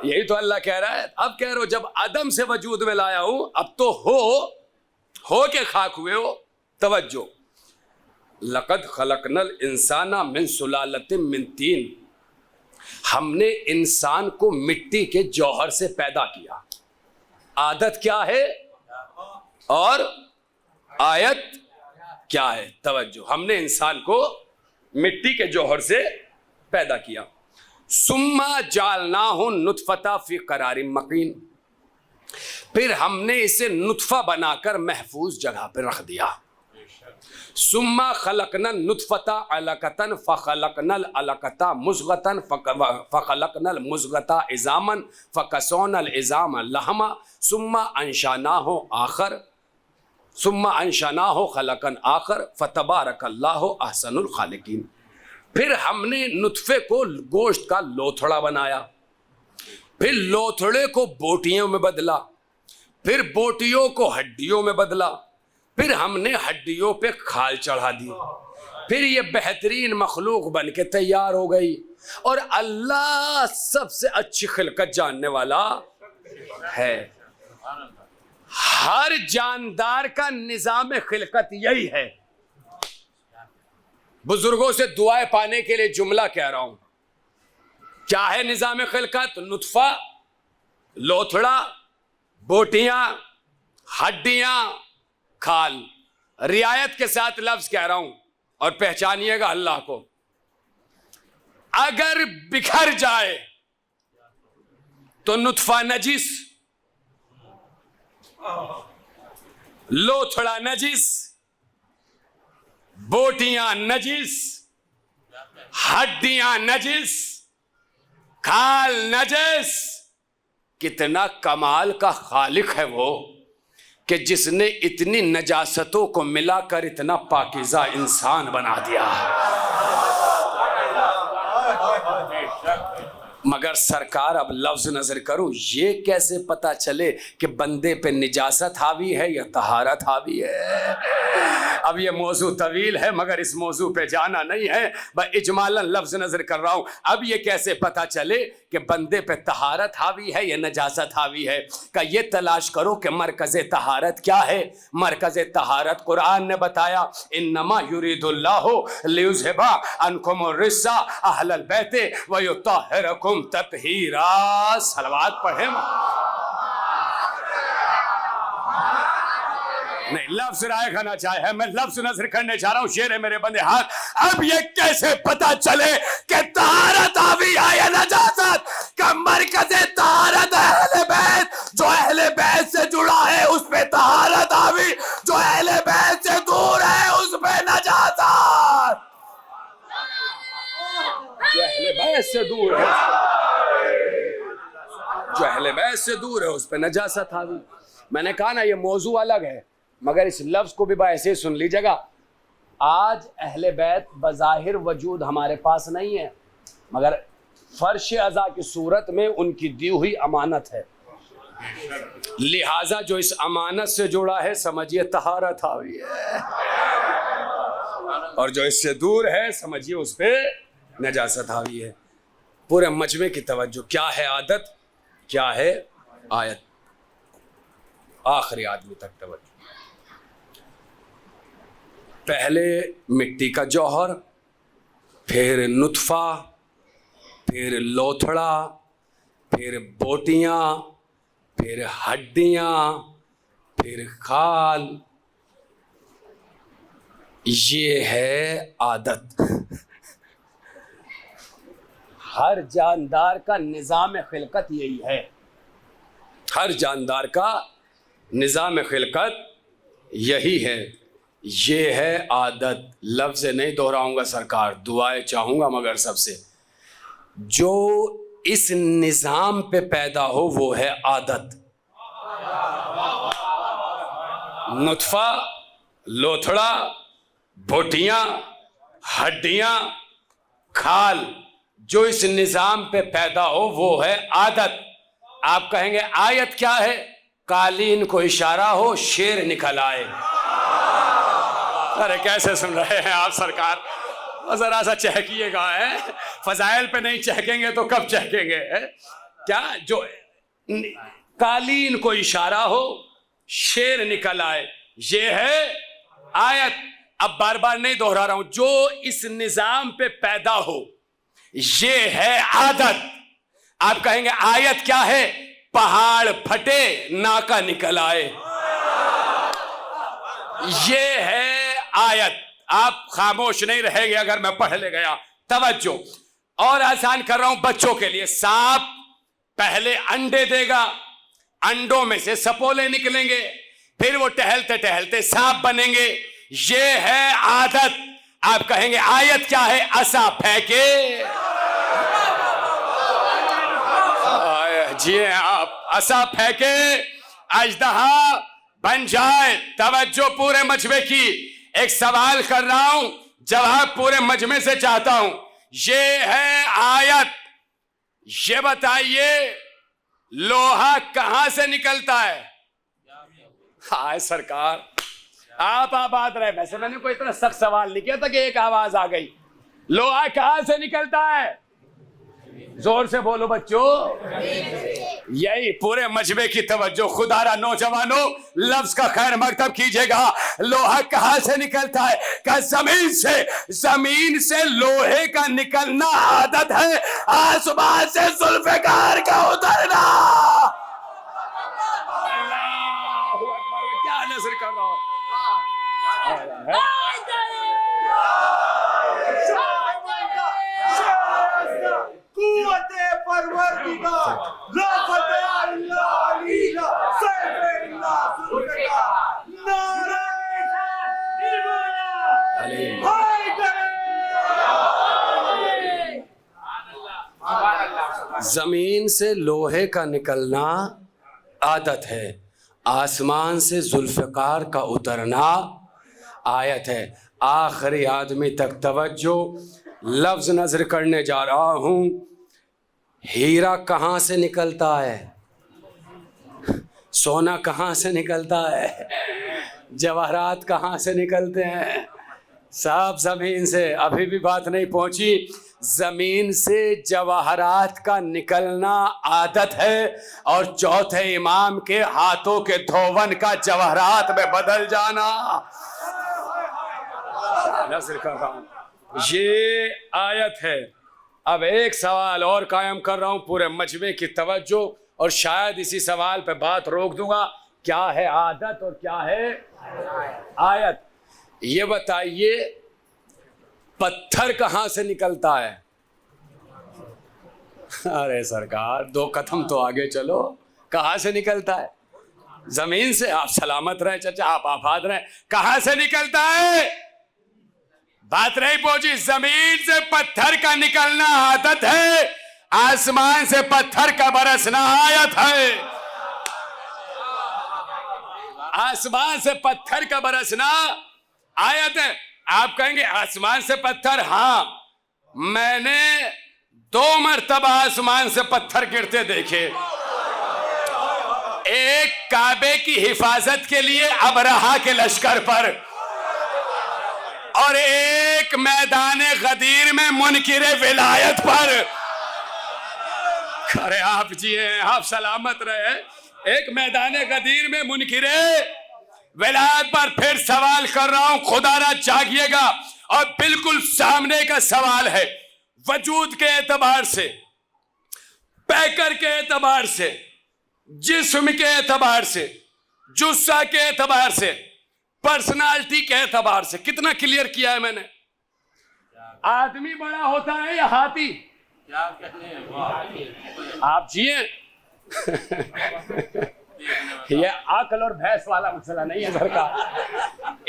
یہی تو اللہ کہہ رہا ہے. اب کہہ رہا ہو جب عدم سے وجود میں لایا ہوں, اب تو ہو کے خاک ہوئے ہو. توجہ. لقد خلقنا الانسان من سلالۃ من طین. ہم نے انسان کو مٹی کے جوہر سے پیدا کیا. عادت کیا ہے اور آیت کیا ہے؟ توجہ. ہم نے انسان کو مٹی کے جوہر سے پیدا کیا. ثم جعلناہ نطفۃ فی قرار مکین، پھر ہم نے اسے نطفہ بنا کر محفوظ جگہ پہ رکھ دیا. ثم خلقنا النطفۃ علقۃ فخلقنا العلقۃ مضغۃ فخلقنا المضغۃ عظاما فکسونا العظام لحما ثم انشأناہ خلقا آخر فتبارک اللہ احسن الخالقین. پھر ہم نے نطفے کو گوشت کا لوتھڑا بنایا، پھر لوتھڑے کو بوٹیوں میں بدلا، پھر بوٹیوں کو ہڈیوں میں بدلا، پھر ہم نے ہڈیوں پہ کھال چڑھا دی، پھر یہ بہترین مخلوق بن کے تیار ہو گئی. اور اللہ سب سے اچھی خلقت جاننے والا ہے. ہر جاندار کا نظام خلقت یہی ہے. بزرگوں سے دعائیں پانے کے لیے جملہ کہہ رہا ہوں. کیا ہے نظام خلقت؟ نطفہ، لوتھڑا، بوٹیاں، ہڈیاں، کھال. رعایت کے ساتھ لفظ کہہ رہا ہوں اور پہچانیے گا اللہ کو. اگر بکھر جائے تو نطفہ نجس، لوتھڑا نجس، بوٹیاں نجس، ہڈیاں نجس، کھال نجس. کتنا کمال کا خالق ہے وہ کہ جس نے اتنی نجاستوں کو ملا کر اتنا پاکیزہ انسان بنا دیا. مگر سرکار اب لفظ نظر کرو، یہ کیسے پتا چلے کہ بندے پہ نجاست حاوی ہے یا طہارت حاوی ہے؟ اب یہ موضوع طویل ہے مگر اس موضوع پہ جانا نہیں ہے، میں اجمالاً لفظ نظر کر رہا ہوں. اب یہ کیسے پتا چلے کہ بندے پہ طہارت حاوی ہے یا نجاست حاوی ہے؟ کہ یہ تلاش کرو کہ مرکز طہارت کیا ہے. مرکز طہارت قرآن نے بتایا، انما یرید اللہ لیذھب عنکم الرجس اہل البیت ویطہرکم تطہیرا. صلوات پڑھیں. نہیں، لفظ رائے کھانا چاہے ہے، میں لفظ نظر کرنے جا رہا ہوں. شیر ہے میرے بندے ہاتھ. اب یہ کیسے پتا چلے کہ طہارت حاوی ہے یا نجاست؟ کہ مرکز طہارت اہل بیت، جو اہل بیت سے جڑا ہے اس پہ طہارت حاوی، جو اہل بیت سے دور ہے اس پہ نجاست. جو اہل بیت سے دور ہے، جو اہل بیت سے دور ہے اس پہ نجاست حاوی. میں نے کہا نا یہ موضوع الگ ہے مگر اس لفظ کو بھی ایسے سن لیجیے گا. آج اہل بیت بظاہر وجود ہمارے پاس نہیں ہے مگر فرش عزا کی صورت میں ان کی دی ہوئی امانت ہے. لہٰذا جو اس امانت سے جڑا ہے سمجھیے طہارت حاوی ہے، اور جو اس سے دور ہے سمجھیے اس پہ نجاست حاوی ہے. پورے مجمع کی توجہ. کیا ہے عادت، کیا ہے آیت؟ آخری آدمی تک توجہ. پہلے مٹی کا جوہر، پھر نطفہ، پھر لوتھڑا، پھر بوٹیاں، پھر ہڈیاں، پھر کھال. یہ ہے عادت. ہر جاندار کا نظام خلقت یہی ہے. ہر جاندار کا نظام خلقت یہی ہے. یہ ہے عادت. لفظ نہیں دہراؤں گا سرکار، دعائیں چاہوں گا مگر سب سے. جو اس نظام پہ پیدا ہو وہ ہے عادت. نطفہ، لوتھڑا، بوٹیاں، ہڈیاں، کھال، جو اس نظام پہ پیدا ہو وہ ہے عادت. آپ کہیں گے آیت کیا ہے؟ قالین کو اشارہ ہو شیر نکل آئے. ارے کیسے سن رہے ہیں آپ سرکار؟ ذرا سا چہکیے گا. فضائل پہ نہیں چہکیں گے تو کب چہکیں گے؟ کیا جو قالین کو اشارہ ہو شیر نکل آئے، یہ ہے آیت. اب بار بار نہیں دہرا رہا ہوں. جو اس نظام پہ پیدا ہو یہ ہے عادت. آپ کہیں گے آیت کیا ہے؟ پہاڑ پھٹے ناکا نکل آئے. یہ ہے آیت. آپ خاموش نہیں رہیں گے اگر میں پڑھ لے گیا. توجہ. اور آسان کر رہا ہوں بچوں کے لیے. سانپ پہلے انڈے دے گا, انڈوں میں سے سپولے نکلیں گے, پھر وہ ٹہلتے ٹہلتے سانپ بنیں گے. یہ ہے عادت. آپ کہیں گے آیت کیا ہے؟ عصا پھینکے. جی آپ عصا پھینکے اژدہا بن جائے. توجہ پورے مجمع کی. ایک سوال کر رہا ہوں, جواب پورے مجمع سے چاہتا ہوں. یہ ہے آیت. یہ بتائیے لوہا کہاں سے نکلتا ہے؟ ہائے سرکار آپ آباد رہے. ویسے میں نے کوئی اتنا سخت سوال نہیں کیا تھا کہ ایک آواز آ گئی. لوہا کہاں سے نکلتا ہے؟ زور سے بولو بچوں. یہی پورے مجمع کی توجہ. خدا را نوجوانوں لفظ کا خیر مکتب کیجئے گا. لوہا کہاں سے نکلتا ہے؟ کہ زمین سے. زمین سے لوہے کا نکلنا عادت ہے. آسمان سے ذوالفقار کا اترنا. کیا نظر کر رہا ہوں. قوت پروردگار لا فتح اللہ علی لا سیف اللہ ذوالفقار نعرہ زمین سے لوہے کا نکلنا عادت ہے, آسمان سے ذوالفقار کا اترنا آیت ہے. آخری آدمی تک توجہ. لفظ نظر کرنے جا رہا ہوں. ہیرا کہاں سے نکلتا ہے؟ سونا کہاں سے نکلتا ہے؟ جواہرات کہاں سے نکلتے ہیں؟ سب زمین سے. ابھی بھی بات نہیں پہنچی. زمین سے جواہرات کا نکلنا عادت ہے, اور چوتھے امام کے ہاتھوں کے دھون کا جواہرات میں بدل جانا. نظر کر رہا ہوں یہ آیت ہے. اب ایک سوال اور قائم کر رہا ہوں پورے مجمع کی توجہ, اور شاید اسی سوال پہ بات روک دوں گا. کیا ہے عادت اور کیا ہے آیت؟ یہ بتائیے پتھر کہاں سے نکلتا ہے؟ ارے سرکار دو قدم تو آگے چلو. کہاں سے نکلتا ہے؟ زمین سے. آپ سلامت رہیں چچا, آپ آباد رہیں. کہاں سے نکلتا ہے؟ بات نہیں پہنچی. زمین سے پتھر کا نکلنا عادت ہے, آسمان سے پتھر کا برسنا آیت ہے. آسمان سے پتھر کا برسنا آیت ہے. آپ کہیں گے آسمان سے پتھر. ہاں میں نے 2 مرتبہ آسمان سے پتھر گرتے دیکھے. ایک کعبے کی حفاظت کے لیے ابرہا کے لشکر پر, اور ایک میدان غدیر میں منکر ولایت پر. ارے آپ جی ہیں, آپ سلامت رہے. ایک میدان غدیر میں منکر ولایت پر. پھر سوال کر رہا ہوں, خدا را جاگیے گا. اور بالکل سامنے کا سوال ہے. وجود کے اعتبار سے, پیکر کے اعتبار سے, جسم کے اعتبار سے, جثہ کے اعتبار سے, پرسنالٹی کے اعتبار سے کتنا کلیئر کیا ہے میں نے؟ آدمی بڑا ہوتا ہے یا ہاتھی؟ آپ جیئے. یہ عقل اور بحث والا مسئلہ نہیں ہے سرکار,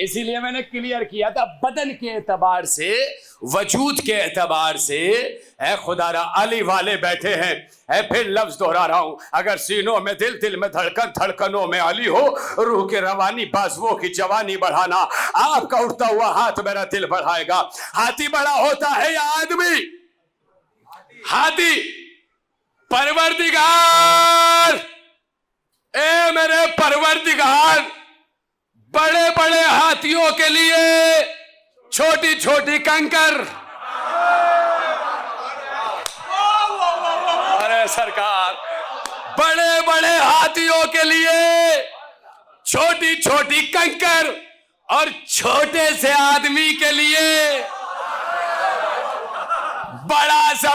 اسی لیے میں نے کلیئر کیا تھا. بدن کے اعتبار سے, وجود کے اعتبار سے. اے خدا را علی والے بیٹھے ہیں. پھر لفظ دہرا رہا ہوں, اگر سینوں میں دل, دل میں دھڑکن, دھڑکنوں میں علی ہو, روح کے روانی, بازوؤں کی جوانی بڑھانا, آپ کا اٹھتا ہوا ہاتھ میرا دل بڑھائے گا. ہاتھی بڑا ہوتا ہے یا آدمی؟ ہاتھی. پروردگار, اے میرے پروردگار, بڑے بڑے ہاتھیوں کے لیے چھوٹی چھوٹی کنکر. ارے سرکار, بڑے بڑے ہاتھیوں کے لیے چھوٹی چھوٹی کنکر, اور چھوٹے سے آدمی کے لیے بڑا سا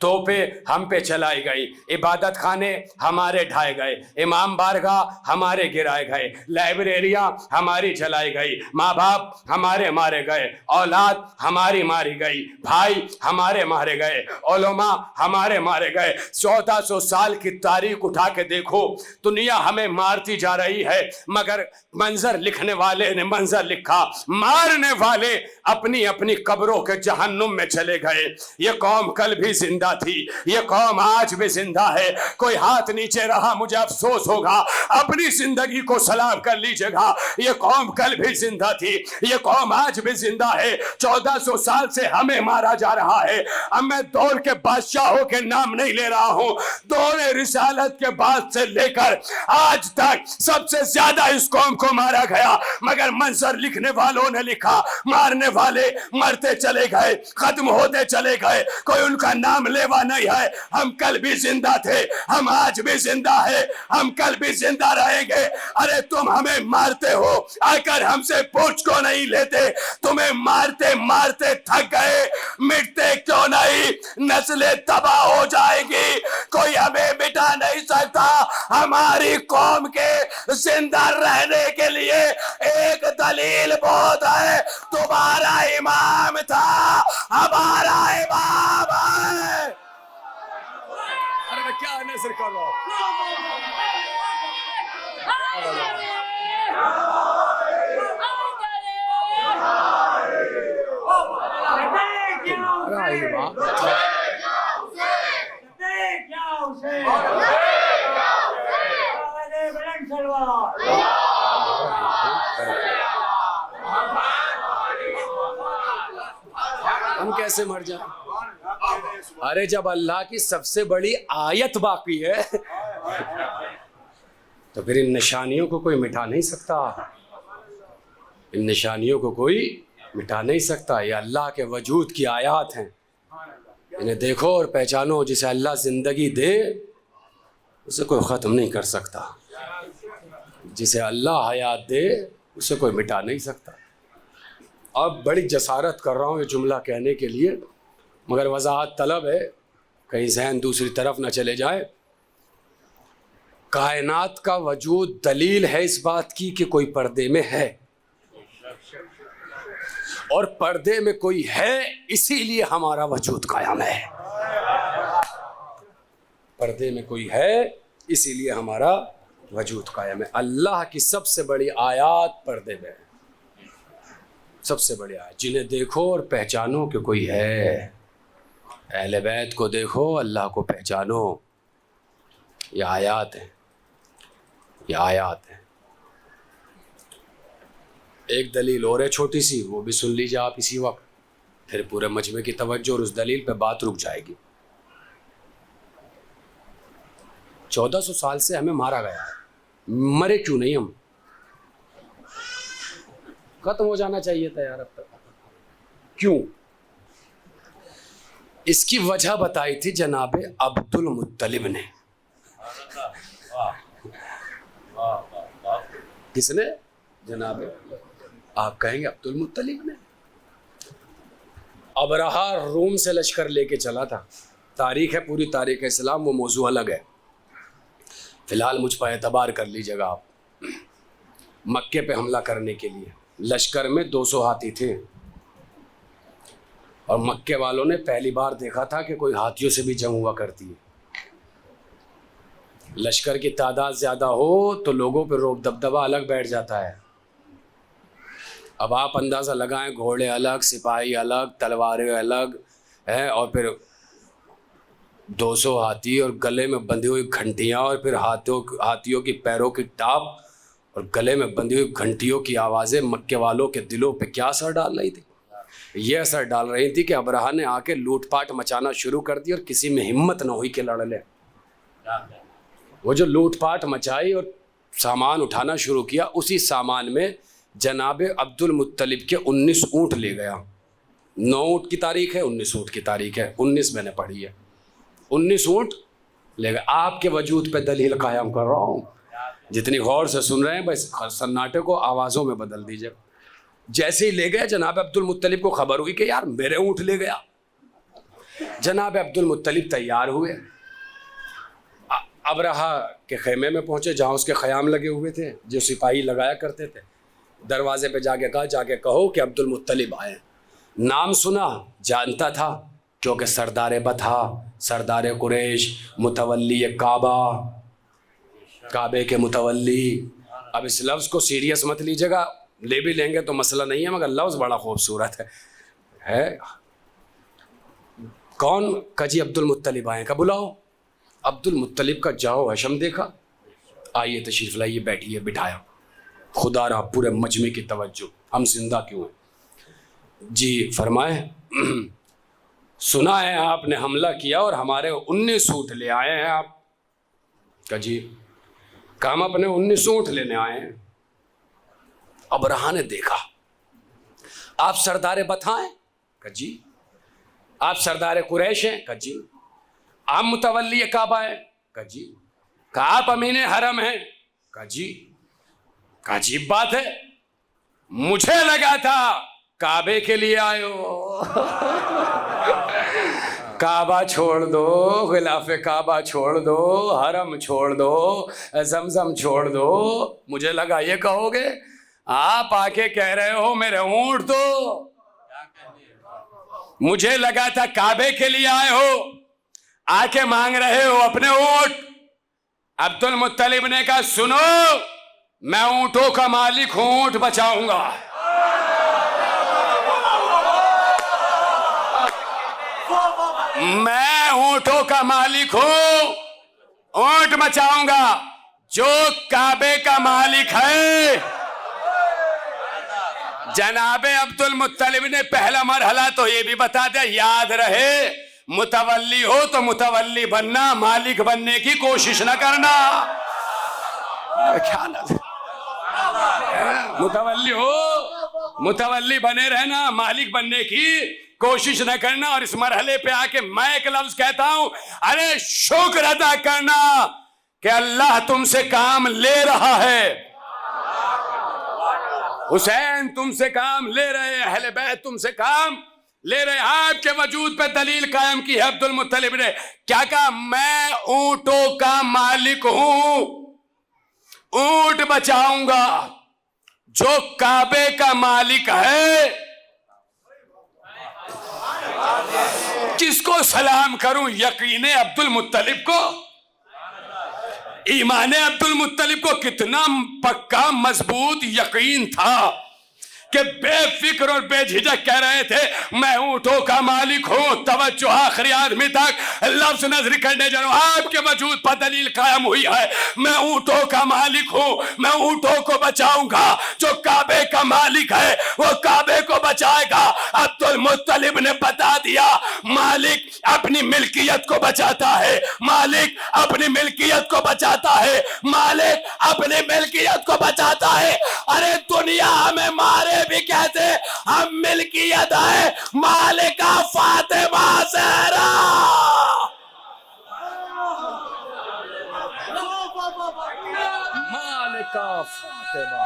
توپیں ہم پہ چلائی گئی، عبادت خانے ہمارے ڈھائے گئے، امام بارگاہ ہمارے گرائے گئے، لائبریریاں ہماری جلائی گئی، ماں باپ ہمارے مارے گئے، اولاد ہماری ماری گئی، بھائی ہمارے مارے گئے، علماء ہمارے مارے گئے۔ 1400 سال کی تاریخ اٹھا کے دیکھو، دنیا ہمیں مارتی جا رہی ہے، مگر منظر لکھنے والے نے منظر لکھا، مارنے والے اپنی اپنی قبروں کے جہنم میں چلے گئے۔ یہ قوم کل بھی زندہ تھی، یہ قوم آج بھی زندہ ہے۔ کوئی ہاتھ نیچے رہا مجھے افسوس ہوگا، اپنی زندگی کو سلام کر لیجئے گا۔ یہ قوم کل بھی زندہ تھی، یہ قوم آج بھی زندہ ہے۔ 1400 سال سے ہمیں مارا جا رہا ہے۔ اب میں دور کے بادشاہوں کے نام نہیں لے رہا ہوں، دور رسالت کے بعد سے لے کر آج تک سب سے زیادہ اس قوم کو مارا گیا، مگر منظر لکھنے والوں نے لکھا، مارنے والے مرتے چلے گئے، ختم ہوتے چلے گئے، کوئی ان کا نام لیوا نہیں ہے۔ ہم کل بھی زندہ تھے، ہم آج بھی زندہ ہے، ہم کل بھی زندہ رہیں گے۔ ارے تم ہمیں مارتے ہو، آ کر ہم سے پوچھ کو نہیں لیتے، تمہیں مارتے مارتے تھک گئے، مٹتے کیوں نہیں؟ نسلیں تباہ ہو جائے گی، کوئی ہمیں مٹا نہیں سکتا۔ ہماری قوم کے زندہ رہنے کے لیے ایک دلیل بہت ہے، تمہارا امام تھا، ہمارا امام ہے۔ ارے میں کیا نظر کر رہا ہوں؟ ہم کیسے مر جائیں؟ ارے جب اللہ کی سب سے بڑی آیت باقی ہے تو پھر ان نشانیوں کو کوئی مٹا نہیں سکتا، ان نشانیوں کو کوئی مٹا نہیں سکتا۔ یہ اللہ کے وجود کی آیات ہیں، انہیں دیکھو اور پہچانو۔ جسے اللہ زندگی دے اسے کوئی ختم نہیں کر سکتا، جسے اللہ حیات دے اسے کوئی مٹا نہیں سکتا۔ اب بڑی جسارت کر رہا ہوں یہ جملہ کہنے کے لیے، مگر وضاحت طلب ہے، کہیں ذہن دوسری طرف نہ چلے جائے۔ کائنات کا وجود دلیل ہے اس بات کی کہ کوئی پردے میں ہے، اور پردے میں کوئی ہے اسی لیے ہمارا وجود قائم ہے۔ پردے میں کوئی ہے اسی لیے ہمارا وجود قائم ہے۔ اللہ کی سب سے بڑی آیات پردے میں ہے، سب سے بڑی آیات، جنہیں دیکھو اور پہچانو کہ کوئی ہے۔ اہل بیت کو دیکھو، اللہ کو پہچانو۔ یہ آیات ہیں، یہ آیات ہیں۔ ایک دلیل اور ہے چھوٹی سی، وہ بھی سن لیجیے آپ اسی وقت، پھر پورے مجمع کی توجہ اور اس دلیل پہ بات رک جائے گی۔ 1400 سال سے ہمیں مارا گیا ہے، مرے کیوں نہیں ہم؟ ختم ہو جانا چاہیے تھا یار اب تک، کیوں؟ اس کی وجہ بتائی تھی جناب عبد المطلب نے۔ کس نے؟ جناب آپ کہیں گے عبد المطلب نے۔ ابرہہ روم سے لشکر لے کے چلا تھا، تاریخ ہے پوری تاریخ اسلام، وہ موضوع الگ ہے، فی الحال مجھ پر اعتبار کر لیجیے گا آپ۔ مکے پہ حملہ کرنے کے لیے لشکر میں 200 ہاتھی تھے، اور مکے والوں نے پہلی بار دیکھا تھا کہ کوئی ہاتھیوں سے بھی جنگ ہوا کرتی ہے۔ لشکر کی تعداد زیادہ ہو تو لوگوں پہ روب دبدبہ الگ بیٹھ جاتا ہے۔ اب آپ اندازہ لگائیں، گھوڑے الگ، سپاہی الگ، تلواریں الگ ہیں، اور پھر 200 ہاتھی اور گلے میں بندھی ہوئی گھنٹیاں، اور پھر ہاتھیوں کی پیروں کی ٹاپ اور گلے میں بندھی ہوئی گھنٹیوں کی آوازیں مکے والوں کے دلوں پہ کیا اثر ڈال رہی تھی؟ یہ اثر ڈال رہی تھی کہ ابرہہ نے آ کے لوٹ پاٹ مچانا شروع کر دی، اور کسی میں ہمت نہ ہوئی کہ لڑ لے۔ وہ جو لوٹ پاٹ مچائی اور سامان اٹھانا شروع کیا، اسی سامان میں جناب عبد المطلب کے 19 اونٹ لے گیا۔ 9 اونٹ کی تاریخ ہے، 19 اونٹ کی تاریخ ہے، 19 میں نے پڑھی ہے۔ 19 اونٹ لے گئے۔ آپ کے وجود پہ دلیل قائم کر رہا ہوں، جتنی غور سے سن رہے ہیں بس سناٹے کو آوازوں میں بدل دیجئے۔ جیسے ہی لے گئے، جناب عبد المطلب کو خبر ہوئی کہ یار میرے اونٹ لے گیا۔ جناب عبد المطلب تیار ہوئے، ابرہہ کے خیمے میں پہنچے جہاں اس کے خیام لگے ہوئے تھے جو سپاہی لگایا کرتے تھے. دروازے پہ جا کے کہا جا کے کہو کہ عبد المطلب آئے. نام سنا، جانتا تھا کیونکہ سردار بطحا، سردار قریش، متولی کعبہ، کعبے کے متولی. اب اس لفظ کو سیریس مت لیجیے گا، لے بھی لیں گے تو مسئلہ نہیں ہے، مگر لفظ بڑا خوبصورت ہے. کون؟ کجی عبد المطلب آئے. کا بلاؤ عبد المطلب کا جاؤ حشم دیکھا. آئیے تشریف لائیے، بیٹھیے. بٹھایا. خدا رہا پورے مجمع کی توجہ، ہم زندہ کیوں ہیں؟ جی فرمائے سنا ہے آپ نے حملہ کیا اور ہمارے 19 اونٹ لے آئے ہیں آپ. کہ جی کام اپنے 19 اونٹ لینے آئے ہیں. ابرہہ نے دیکھا آپ سردار بطحا ہیں. کہ جی. آپ سردار قریش ہیں. کہ جی. آپ متولی کعبہ ہیں. کہ جی. کہ آپ امین حرم ہیں. کہ جی. کہ عجیب بات ہے، مجھے لگا تھا کعبے کے لیے آئے ہو. کعبہ چھوڑ دو، غلاف کعبہ چھوڑ دو، حرم چھوڑ دو، زمزم چھوڑ دو. مجھے لگا یہ کہو گے. آپ آ کے کہہ رہے ہو میرے اونٹ دو. مجھے لگا تھا کعبے کے لیے آئے ہو، آ کے مانگ رہے ہو اپنے اونٹ. عبد المطلب نے کہا سنو، میں اونٹوں کا مالک ہوں، اونٹ بچاؤں گا. میں اونٹوں کا مالک ہوں، اونٹ بچاؤں گا. جو کعبے کا مالک ہے. جناب عبد المطلب نے پہلا مرحلہ تو یہ بھی بتا دیا، یاد رہے متولی ہو تو متولی بننا، مالک بننے کی کوشش نہ کرنا. متولی ہو، متولی بنے رہنا، مالک بننے کی کوشش نہ کرنا. اور اس مرحلے پہ آ کے میں ایک لفظ کہتا ہوں، ارے شکر ادا کرنا کہ اللہ تم سے کام لے رہا ہے. حسین تم سے کام لے رہے، اہل بیت تم سے کام لے رہے. آپ کے وجود پہ دلیل قائم کی ہے عبد المطلب نے. کیا کہا؟ میں اونٹوں کا مالک ہوں، اونٹ بچاؤں گا. جو کعبے کا مالک ہے کس کو سلام کروں؟ یقین عبد المطلب کو. ایمان عبد المطلب کو کتنا پکا مضبوط یقین تھا کہ بے فکر اور بے جھجک کہہ رہے تھے میں اونٹوں کا مالک ہوں. توجہ آخری آدمی تک لفظ نظر کرنے جا رہا ہوں. آپ کے وجود پر دلیل قائم ہوئی ہے، میں اونٹوں کا مالک ہوں، میں اونٹوں کو بچاؤں گا. جو کعبے کا مالک ہے وہ کعبے کو بچائے گا. عبد المطلب نے بتا دیا مالک اپنی ملکیت کو بچاتا ہے، مالک اپنی ملکیت کو بچاتا ہے، مالک اپنی ملکیت کو بچاتا ہے. ارے دنیا ہمیں مارے بھی کہتے ہم ملکیت ہے مالکہ فاطمہ زہرا. مالکہ فاطمہ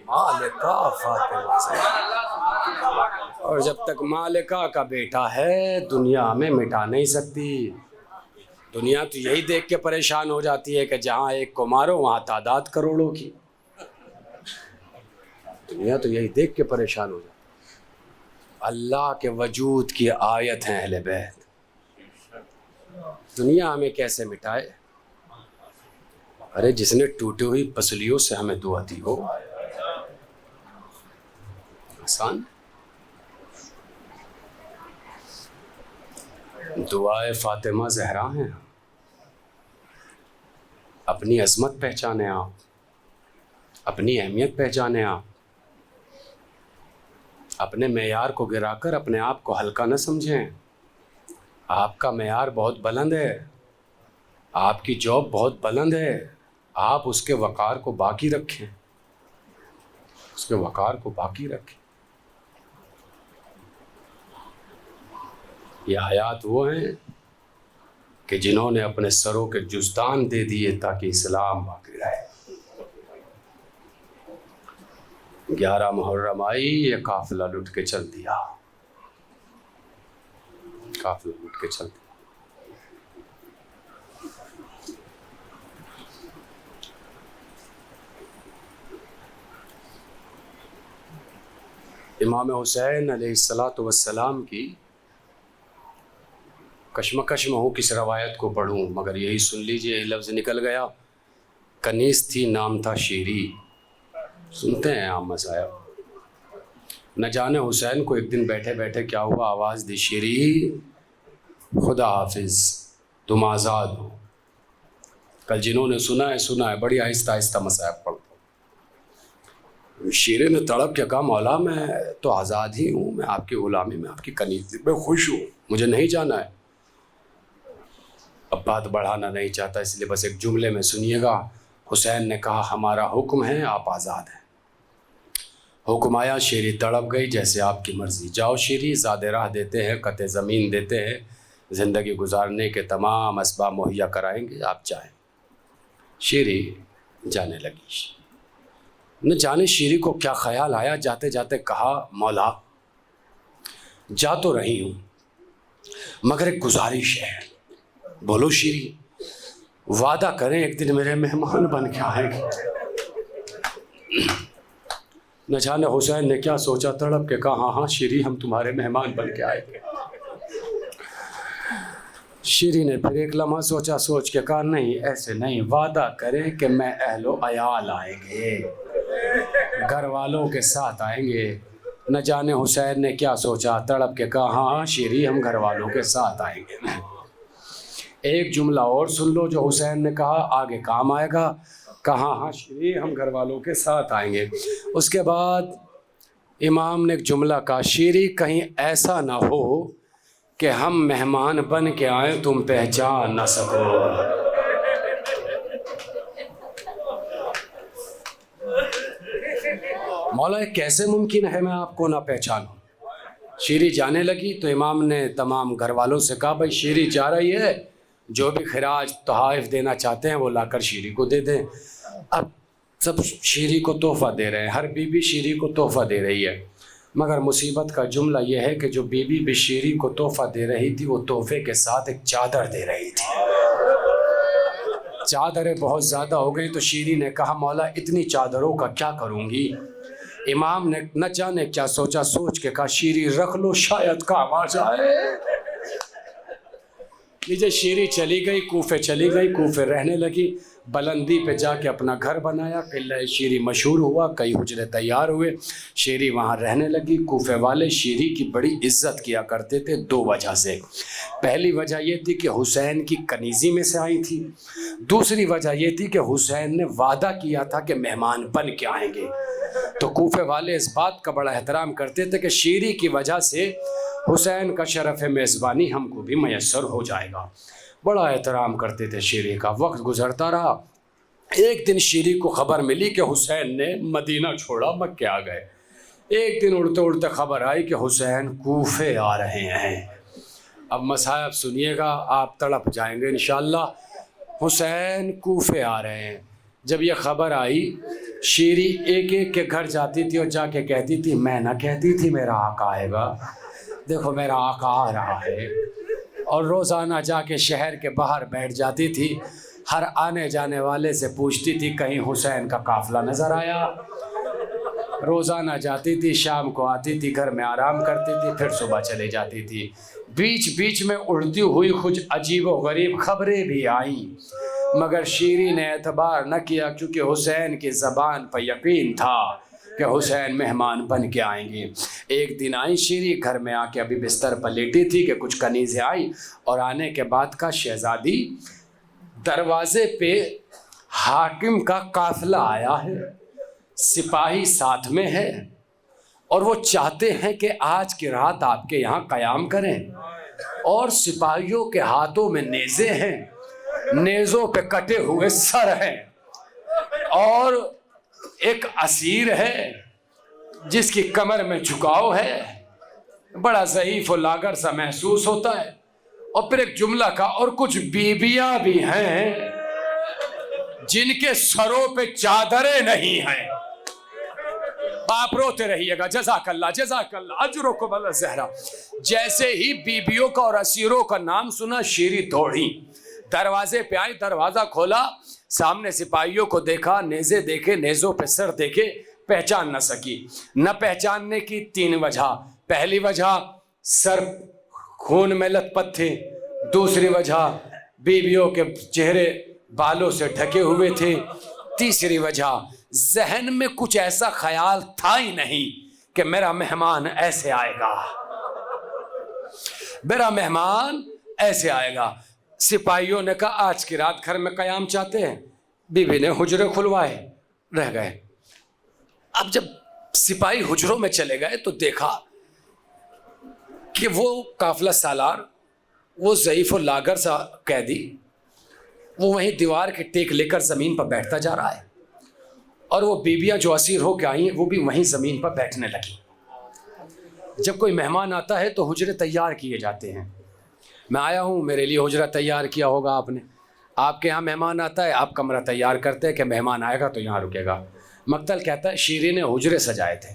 مالکہ فاطمہ زہرا. اور جب تک مالکہ کا بیٹا ہے دنیا ہمیں مٹا نہیں سکتی. دنیا تو یہی دیکھ کے پریشان ہو جاتی ہے کہ جہاں ایک کو مارو وہاں تعداد کروڑوں کی. دنیا تو یہی دیکھ کے پریشان ہو جاتی ہے. اللہ کے وجود کی آیت ہیں اہل بیت. دنیا ہمیں کیسے مٹائے؟ ارے جس نے ٹوٹی ہوئی پسلیوں سے ہمیں دعا دی ہو، آسان دعائے فاطمہ زہرا ہیں. اپنی عظمت پہچانے آپ، اپنی اہمیت پہچانے آپ. اپنے معیار کو گرا کر اپنے آپ کو ہلکا نہ سمجھیں. آپ کا معیار بہت بلند ہے، آپ کی جاب بہت بلند ہے. آپ اس کے وقار کو باقی رکھیں، اس کے وقار کو باقی رکھیں. یہ آیات وہ ہیں کہ جنہوں نے اپنے سروں کے جزدان دے دیے تاکہ اسلام باقی رہے. 11 محرم آئی، یہ قافلہ لٹ کے چل دیا، قافلہ لٹ کے چل دیا۔ امام حسین علیہ السلام کی کشمکش میں ہوں کس روایت کو پڑھوں، مگر یہی سن لیجئے، یہی لفظ نکل گیا، کنیز تھی نام تھا شیری۔ سنتے ہیں عام مصائب۔ نہ جانے حسین کو ایک دن بیٹھے بیٹھے کیا ہوا، آواز دی شیری خدا حافظ تم آزاد ہو۔ کل جنہوں نے سنا ہے، بڑی آہستہ آہستہ مصائب پڑھتا ہوں۔ شیری نے تڑپ کے کہا مولا میں تو آزاد ہی ہوں، میں آپ کی غلامی میں، آپ کی کنیزی میں خوش ہوں، مجھے نہیں جانا ہے۔ اب بات بڑھانا نہیں چاہتا، اس لیے بس ایک جملے میں سنیے گا۔ حسین نے کہا ہمارا حکم ہے، آپ آزاد ہیں۔ حکم آیا، شیری تڑپ گئی، جیسے آپ کی مرضی، جاؤ شیری، زاد راہ دیتے ہیں، قطع زمین دیتے ہیں، زندگی گزارنے کے تمام اسباب مہیا کرائیں گے، آپ چاہیں۔ شیری جانے لگی۔ نہ جانے شیری کو کیا خیال آیا، جاتے جاتے کہا مولا جا تو رہی ہوں مگر ایک گزارش ہے۔ بولو شیری۔ وعدہ کریں ایک دن میرے مہمان بن کے آئیں گے۔ نہ جانے حسین نے کیا سوچا، تڑپ کے کہا ہاں ہاں شیری، ہم تمہارے مہمان بن کے آئیں گے۔ شیری نے پھر ایک لمحہ سوچا، سوچ کے کہا نہیں ایسے نہیں، وعدہ کریں کہ میں اہل و عیال آئیں گے، گھر والوں کے ساتھ آئیں گے۔ نہ جانے حسین نے کیا سوچا، تڑپ کے کہا ہاں ہاں شیری، ہم گھر والوں کے ساتھ آئیں گے۔ ایک جملہ اور سن لو جو حسین نے کہا، آگے کام آئے گا۔ کہا ہاں شیری، ہم گھر والوں کے ساتھ آئیں گے۔ اس کے بعد امام نے ایک جملہ کہا، شیری کہیں ایسا نہ ہو کہ ہم مہمان بن کے آئیں تم پہچان نہ سکو۔ مولا کیسے ممکن ہے میں آپ کو نہ پہچانوں؟ شیری جانے لگی تو امام نے تمام گھر والوں سے کہا بھائی شیری جا رہی ہے، جو بھی خراج تحائف دینا چاہتے ہیں وہ لا کر شیری کو دے دیں۔ اب سب شیری کو تحفہ دے رہے ہیں، ہر بی بی شیری کو تحفہ دے رہی ہے، مگر مصیبت کا جملہ یہ ہے کہ جو بی بی بھی شیری کو تحفہ دے رہی تھی وہ تحفے کے ساتھ ایک چادر دے رہی تھی۔ چادریں بہت زیادہ ہو گئی تو شیری نے کہا مولا اتنی چادروں کا کیا کروں گی؟ امام نے نہ جانے کیا سوچا، سوچ کے کہا شیری رکھ لو شاید کام آ جائے۔ لیجیے شیری چلی گئی، کوفے چلی گئی، کوفے رہنے لگی، بلندی پہ جا کے اپنا گھر بنایا، قلعہ شیری مشہور ہوا، کئی حجرے تیار ہوئے، شیری وہاں رہنے لگی۔ کوفے والے شیری کی بڑی عزت کیا کرتے تھے دو وجہ سے۔ پہلی وجہ یہ تھی کہ حسین کی کنیزی میں سے آئی تھی، دوسری وجہ یہ تھی کہ حسین نے وعدہ کیا تھا کہ مہمان بن کے آئیں گے، تو کوفے والے اس بات کا بڑا احترام کرتے تھے کہ شیری کی وجہ سے حسین کا شرف میزبانی ہم کو بھی میسر ہو جائے گا، بڑا احترام کرتے تھے شیری کا۔ وقت گزرتا رہا، ایک دن شیری کو خبر ملی کہ حسین نے مدینہ چھوڑا، مکے آ گئے۔ ایک دن اڑتے اڑتے خبر آئی کہ حسین کوفے آ رہے ہیں۔ اب مصائب سنیے گا، آپ تڑپ جائیں گے انشاءاللہ۔ حسین کوفے آ رہے ہیں۔ جب یہ خبر آئی، شیری ایک ایک کے گھر جاتی تھی اور جا کے کہتی تھی میں نہ کہتی تھی میرا آقا آئے گا، دیکھو میرا آقا آ رہا ہے۔ اور روزانہ جا کے شہر کے باہر بیٹھ جاتی تھی، ہر آنے جانے والے سے پوچھتی تھی کہیں حسین کا قافلہ نظر آیا۔ روزانہ جاتی تھی، شام کو آتی تھی، گھر میں آرام کرتی تھی، پھر صبح چلے جاتی تھی۔ بیچ بیچ میں اڑتی ہوئی کچھ عجیب و غریب خبریں بھی آئیں، مگر شیری نے اعتبار نہ کیا کیونکہ حسین کی زبان پر یقین تھا کہ حسین مہمان بن کے آئیں گے۔ ایک دن آئی شیری، گھر میں آ کے ابھی بستر پر لیٹی تھی کہ کچھ کنیزیں آئی، اور آنے کے بعد کا شہزادی دروازے پہ حاکم کا قافلہ آیا ہے، سپاہی ساتھ میں ہے، اور وہ چاہتے ہیں کہ آج کی رات آپ کے یہاں قیام کریں، اور سپاہیوں کے ہاتھوں میں نیزے ہیں، نیزوں پہ کٹے ہوئے سر ہیں، اور ایک اسیر ہے جس کی کمر میں جھکاؤ ہے، بڑا ضعیف و لاغر سا محسوس ہوتا ہے۔ اور پھر ایک جملہ کا، اور کچھ بیویاں بھی ہیں جن کے سروں پہ چادریں نہیں ہیں۔ آپ روتے رہیے گا. جزاک اللہ جزاک اللہ اجرکم اللہ زہرا. جیسے ہی بیبیوں کا اور اسیروں کا نام سنا شیری دوڑی, دروازے پہ آئی, دروازہ کھولا, سامنے سپاہیوں کو دیکھا, نیزے دیکھے, نیزوں پہ سر دیکھے, پہچان نہ سکی. نہ پہچاننے کی 3 وجہ. پہلی وجہ سر خون میں لت پت تھے, دوسری وجہ بیویوں کے چہرے بالوں سے ڈھکے ہوئے تھے, تیسری وجہ ذہن میں کچھ ایسا خیال تھا ہی نہیں کہ میرا مہمان ایسے آئے گا, میرا مہمان ایسے آئے گا. سپاہیوں نے کہا آج کی رات گھر میں قیام چاہتے ہیں. بیوی نے حجرے کھلوائے, رہ گئے. اب جب سپاہی حجروں میں چلے گئے تو دیکھا کہ وہ قافلہ سالار, وہ ضعیف و لاغر سا قیدی, وہ وہیں دیوار کے ٹیک لے کر زمین پر بیٹھتا جا رہا ہے, اور وہ بیویاں جو اسیر ہو کے آئی ہیں وہ بھی وہیں زمین پر بیٹھنے لگی. جب کوئی مہمان آتا ہے تو حجرے تیار کیے جاتے ہیں. میں آیا ہوں, میرے لیے حجرہ تیار کیا ہوگا آپ نے. آپ کے یہاں مہمان آتا ہے, آپ کمرہ تیار کرتے ہیں کہ مہمان آئے گا تو یہاں رکے گا. مقتل کہتا ہے شیری نے حجرے سجائے تھے,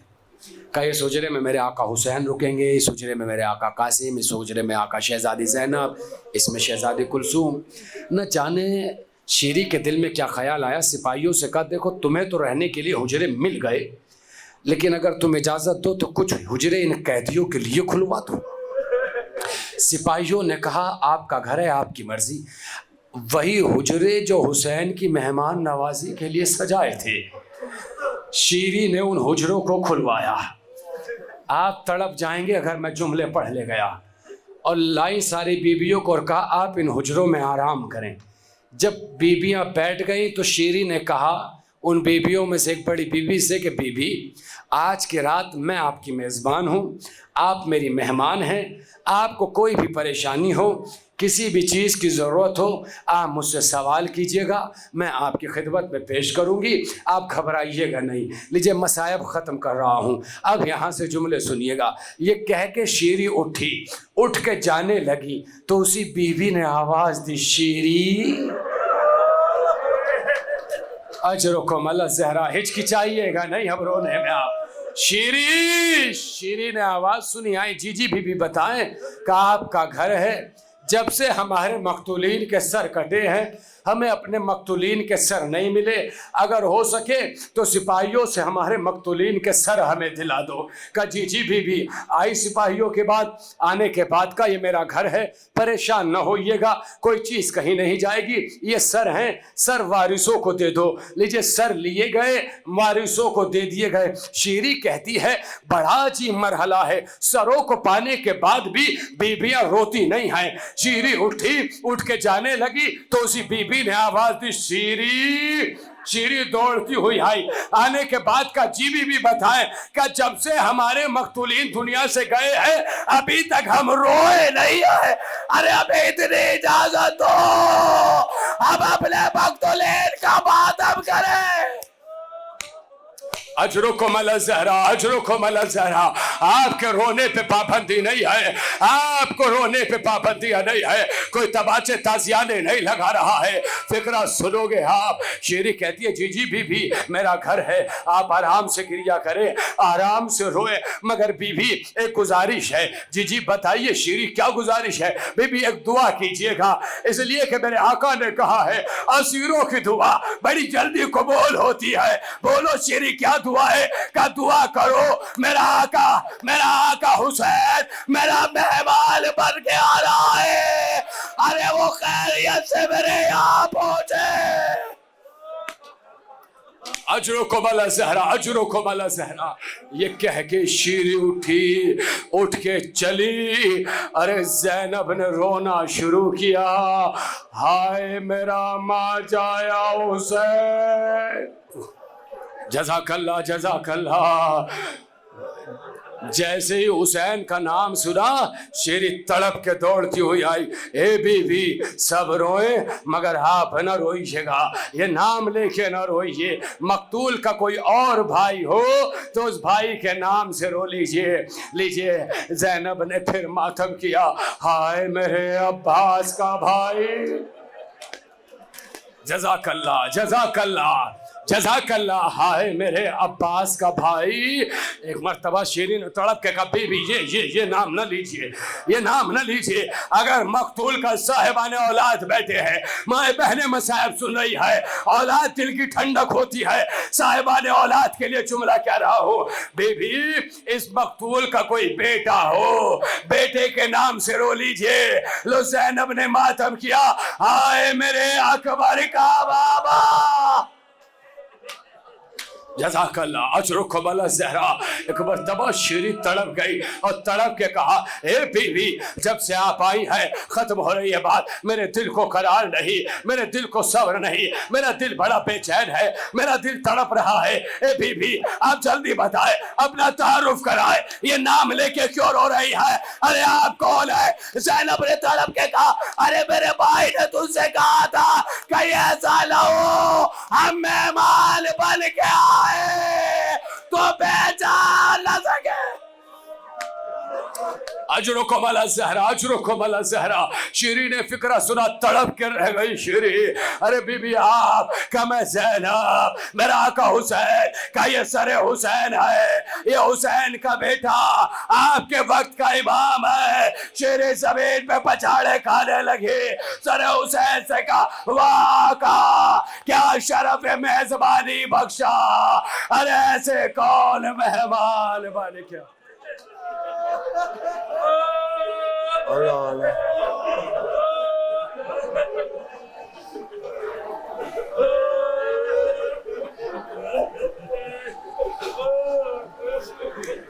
کہ اس حجرے میں میرے آقا حسین رکیں گے, اس حجرے میں میرے آقا قاسم, اس حجرے میں آقا شہزادی زینب, اس میں شہزادی کلثوم. نہ جانے شیری کے دل میں کیا خیال آیا, سپاہیوں سے کہا دیکھو تمہیں تو رہنے کے لیے حجرے مل گئے, لیکن اگر تم اجازت دو تو کچھ حجرے ان قیدیوں کے لیے کھلوا دو. سپاہیوں نے کہا آپ کا گھر ہے, آپ کی مرضی. وہی حجرے جو حسین کی مہمان نوازی کے لیے سجائے تھے, شیری نے ان حجروں کو کھلوایا. آپ تڑپ جائیں گے اگر میں جملے پڑھ لے گیا. اور لائی ساری بیویوں کو اور کہا آپ ان حجروں میں آرام کریں. جب بیویاں بیٹھ گئیں تو شیری نے کہا ان بیویوں میں سے ایک بڑی بیوی سے کہ بیوی آج کی رات میں آپ کی میزبان ہوں, آپ میری مہمان ہیں, آپ کو کوئی بھی پریشانی ہو, کسی بھی چیز کی ضرورت ہو, آپ مجھ سے سوال کیجئے گا, میں آپ کی خدمت میں پیش کروں گی, آپ گھبرائیے گا نہیں. لیجئے مصائب ختم کر رہا ہوں, اب یہاں سے جملے سنیے گا. یہ کہہ کے شیری اٹھی, اٹھ کے جانے لگی تو اسی بیوی نے آواز دی شیری اجرکم اللہ زہرا. ہچکچائیے گا نہیں اب رونے میں آپ. شیری نے آواز سنی, آئی جی جی بھی بتائیں کہ آپ کا گھر ہے. جب سے ہمارے مقتولین کے سر کٹے ہیں ہمیں اپنے مقتولین کے سر نہیں ملے, اگر ہو سکے تو سپاہیوں سے ہمارے مقتولین کے سر ہمیں دلا دو. کہ جی جی بھی آئی سپاہیوں کے بعد آنے کے بعد کا یہ میرا گھر ہے, پریشان نہ ہوئیے گا, کوئی چیز کہیں نہیں جائے گی, یہ سر ہیں, سر وارثوں کو دے دو. لیجئے سر لیے گئے, وارثوں کو دے دیے گئے. شیری کہتی ہے بڑا عجیب مرحلہ ہے, سروں کو پانے کے بعد بھی بیویاں روتی نہیں ہیں. شیری اٹھی, اٹھ کے جانے لگی تو اسی بیوی نے آواز دی شیری. شیری دوڑتی ہوئی آئی, آنے کے بعد کا جی بھی بتائیں کہ جب سے ہمارے مقتولین دنیا سے گئے ہیں ابھی تک ہم روئے نہیں ہیں. ارے ابھی اتنی اجازت دو, اب اپنے مقتولین کا ماتم کریں. اجرکم اللہ زہرا, اجرکم اللہ زہرا. آپ کے رونے پہ پابندی نہیں ہے, آپ کو رونے پہ پابندیاں نہیں ہے, کوئی تباچے تازیانے نہیں لگا رہا ہے, فکرہ سنو گے آپ. شیری کہتی ہے جی جی بھی میرا گھر ہے, آپ آرام سے گریا کریں, آرام سے روئے, مگر بیوی ایک گزارش ہے. جی جی بتائیے شیری کیا گزارش ہے؟ بیوی ایک دعا کیجئے گا, اس لیے کہ میرے آقا نے کہا ہے اسیروں کی دعا بڑی جلدی قبول ہوتی ہے. بولو شیری کیا دعا ہے؟ کہ دعا کرو میرا آقا حسین میرا مہمان بن کے آ رہا ہے, ارے وہ خیریت سے میرے یہاں پہنچے. اجرکم اللہ زہرا, اجرکم اللہ زہرا. یہ کہہ کے شیری اٹھی, اٹھ کے چلی. ارے زینب نے رونا شروع کیا, ہائے میرا ماں جایا حسین. جزاک اللہ جزاک اللہ. جیسے ہی حسین کا نام سنا شیری تڑپ کے دوڑتی ہوئی آئی. اے بیوی سب روئے مگر آپ نہ روئیے گا, یہ نام لے کے نہ روئیے. مقتول کا کوئی اور بھائی ہو تو اس بھائی کے نام سے رو لیجئے. لیجئے زینب نے پھر ماتم کیا, ہائے میرے عباس کا بھائی. جزاک اللہ جزاک اللہ. جزاک اللہ. ہائے میرے عباس کا بھائی. ایک مرتبہ شیرین تڑپ کے کہا بی بی یہ نام نہ لیجئے, یہ نام نہ لیجئے. اگر مقتول کا صاحبان اولاد بیٹھے ہیں, ماں بہنیں مصائب سن رہی ہے, اولاد دل کی ٹھنڈک ہوتی ہے, صاحبان اولاد کے لیے جملہ کہہ رہا ہو, بی بی اس مقتول کا کوئی بیٹا ہو, بیٹے کے نام سے رو لیجئے. لو زینب نے ماتم کیا, ہائے میرے اکبر کا بابا. جزاک اللہ اجرکم اللہ زہرا. ایک مرتبہ شیرین تڑپ گئی اور تڑپ کے کہا اے بیوی جب سے آپ آئی ہیں ختم ہو رہی ہے بات, میرے دل کو قرار نہیں, میرے دل کو صبر نہیں, میرا دل بڑا بے چین ہے, میرا دل تڑپ رہا ہے. اے بیوی آپ جلدی بتائیں, اپنا تعارف کرائیں, یہ نام لے کے کیوں رو رہی ہے؟ ارے آپ کون ہے؟ زینب نے تڑپ کے کہا ارے میرے بھائی نے تجھ سے کہا تھا کہ ایسا نہ ہو ہم مہمان بن کے تو پہچان نہ سکے. اجرکم اللہ زہرا, اجرکم اللہ زہرا. شیرین نے فکرہ سنا, تڑپ کر رہ گئی شیرین. ارے بی بی آپ کا میں زینب, میرا آقا حسین کا یہ سر حسین ہے, یہ حسین کا بیٹا آپ کے وقت کا امام ہے. شیرین زمین پہ پچھاڑے کھانے لگی. سر حسین سے کہا واہ آقا کیا شرف میزبانی بخشا, ارے ایسے کون مہمان بن کیا.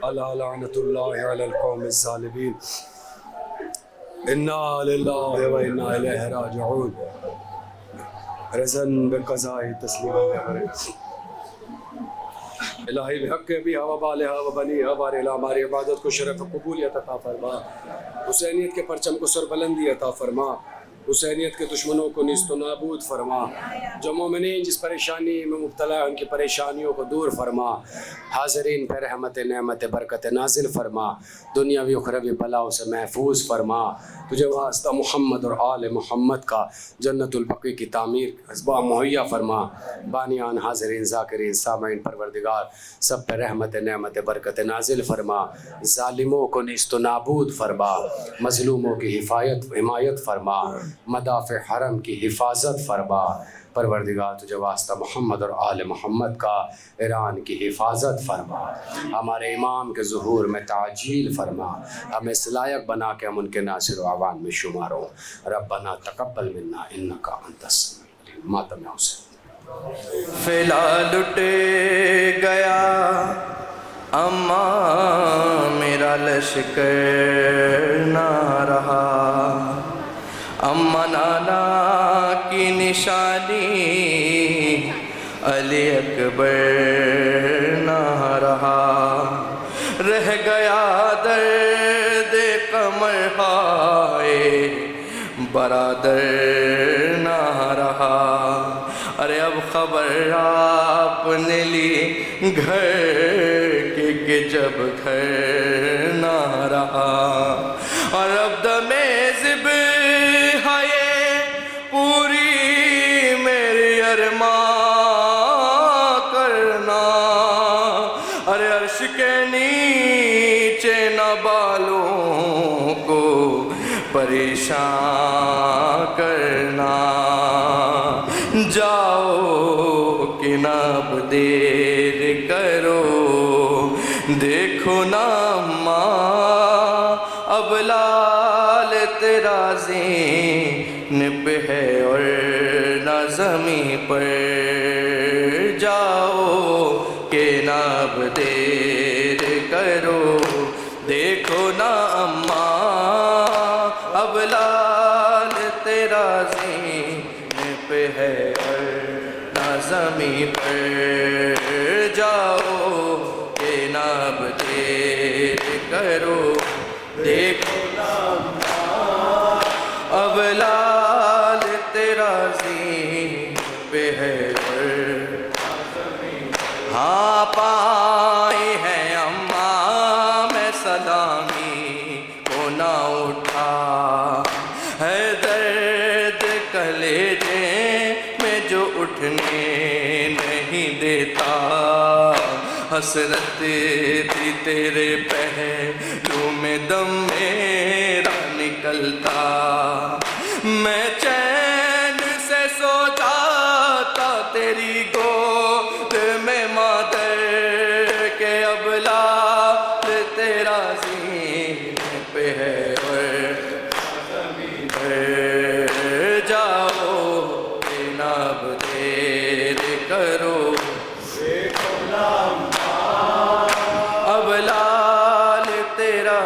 اللہ لعنت اللہ علی القوم الظالمین. انا للہ و انا الیہ راجعون. رضن بقضاء تسلیم. الہی بحق بھی و بالہا و بنیہا بارے ہماری عبادت کو شرف و قبولیت عطا فرما. حسینیت کے پرچم کو سربلندی عطا فرما. حسینیت کے دشمنوں کو نیست و نابود فرما. جو مومنین جس پریشانی میں مبتلا ہے ان کی پریشانیوں کو دور فرما. حاضرین پہ رحمت نعمت برکت نازل فرما. دنیاوی اخروی بلاؤں سے محفوظ فرما. تجھے واسطہ محمد اور آل محمد کا جنت البقیع کی تعمیر اسباب مہیا فرما. بانیان حاضرین ذاکرین سامعین پروردگار سب پہ رحمت نعمت برکت نازل فرما. ظالموں کو نیست و نابود فرما. مظلوموں کی حمایت فرما. مدافع حرم کی حفاظت فرما. پروردگار تجھے واسطہ محمد اور آل محمد کا ایران کی حفاظت فرما. ہمارے امام کے ظہور میں تعجیل فرما. ہمیں اس لائق بنا کے ہم ان کے ناصر و عوان میں شمار ہوں. ربنا تقبل منا انکا انت السمیع العلیم. ماتم حسین. فلا لٹ گیا اما میرا لشکر نہ رہا. اما نانا کی نشانی علی اکبر نہ رہا. رہ گیا درد قمر ہائے برادر نہ رہا. ارے اب خبر آپ نے لی گھر کے کہ جب گھر نہ رہا. اور اب دم ذب ہے پوری میری ارمان کرنا. ارے عرش کے نیچے نہ بالوں کو پریشان کرنا. جاؤ کہ نہ اب دیر کرو دیکھو نا ماں اب لال تیرا زین پہ ہے اور نہ زمین پر. جاؤ کہ نہ اب دیر کرو دیکھو نا اماں اب لال تیرا زین پہ ہے اور نہ زمین پر. جاؤ کہ نہ اب دیر کرو دیکھو نا اماں اب لال تیرا زین پہ ہے اور نہ زمین پر. ہاں پائے ہیں اماں میں سلامی کو نہ اٹھا ہے درد کلیجے میں جو اٹھنے نہیں دیتا حسرت تھی تیرے پہلو میں دم میرا نکلتا میں چین سے سو جاتا تیری گود میں مادر کے اب لال تیرا سینے پہ ہے جاؤ جناب دیر کرو اب لال تیرا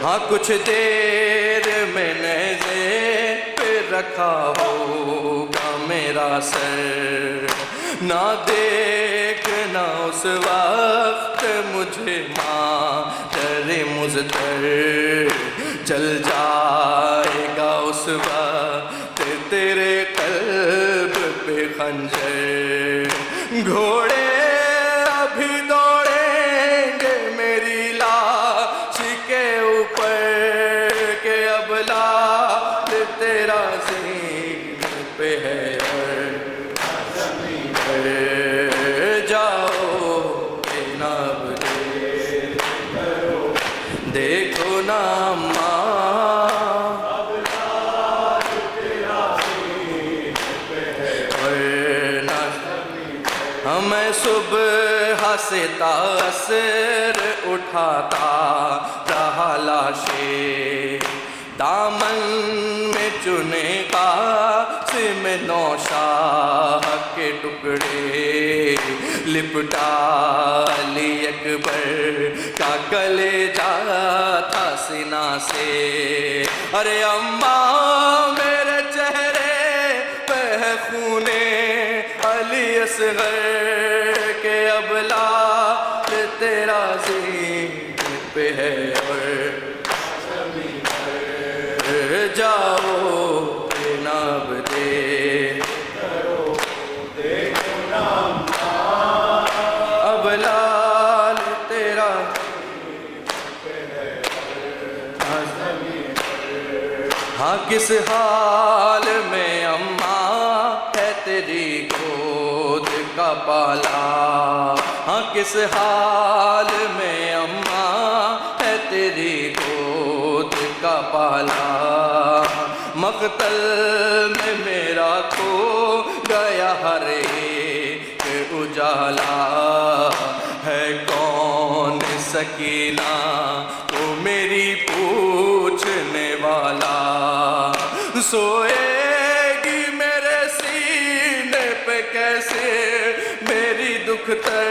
ہاں کچھ دیر میں نیزے پہ رکھا ہوگا میرا سر نہ دیکھنا اس وقت مجھے مادر مضطر چل جائے گا اس وقت تیرے قلب پہ خنجر گھوڑے ابھی دوڑیں گے میری لاش کے اوپر کہ اب لال تیرا سینے پہ ہے جاؤ جناب دیکھو نا میں صبح سے تاثر اٹھاتا رہا لاشیں دامن میں چنے قاسم نوشاہ کے ٹکڑے لپٹا لی اکبر کا کلیجہ تھا سینہ سے ارے اماں میرے چہرے پہ ہے خون علی اصغر کہ اب لال تیرا سینے پہ ہے اور جاؤ جناب اب لال تیرا ہاں کس حال میں اماں ہے تیری گود کا بالا ہاں کس حال میں اماں ہے تیری گود کا بالا مقتل میں میرا کھو گیا ہر ایک اجالا ہے کون سکینہ تو میری پوچھنے والا سوئے گی میرے سینے پہ کیسے میری دکھتر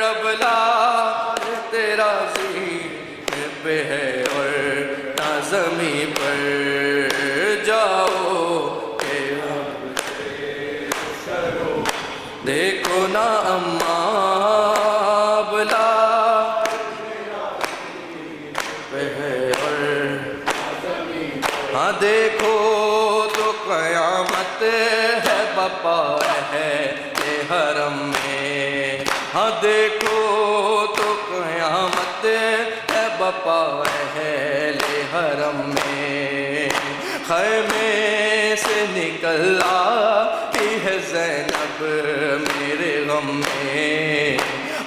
اب لال تیرا سینے پہ ہے اور نہ زمین پر جاؤ کہ دیکھو نا اماں اب لال پہ ہے اور ہاں دیکھو تو قیامت ہے بپا ہے حرم میں ہاں دیکھو تو قیامت ہے بپا ہے حرم میں خیمے سے نکل آئی ہے زینب میرے غم میں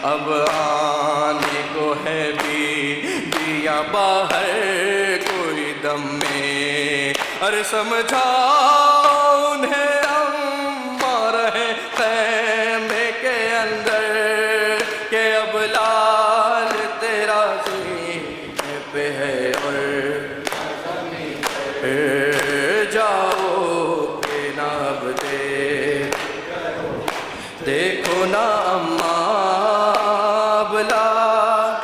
اب آنے کو ہے بھی دیا باہر کوئی دم میں ارے سمجھاؤ انہیں اماں رہے خیمے کے اندر کہ اب لال تیرا سینے پہ ہے اور جاؤ جناب دیکھو نا اماں اب لال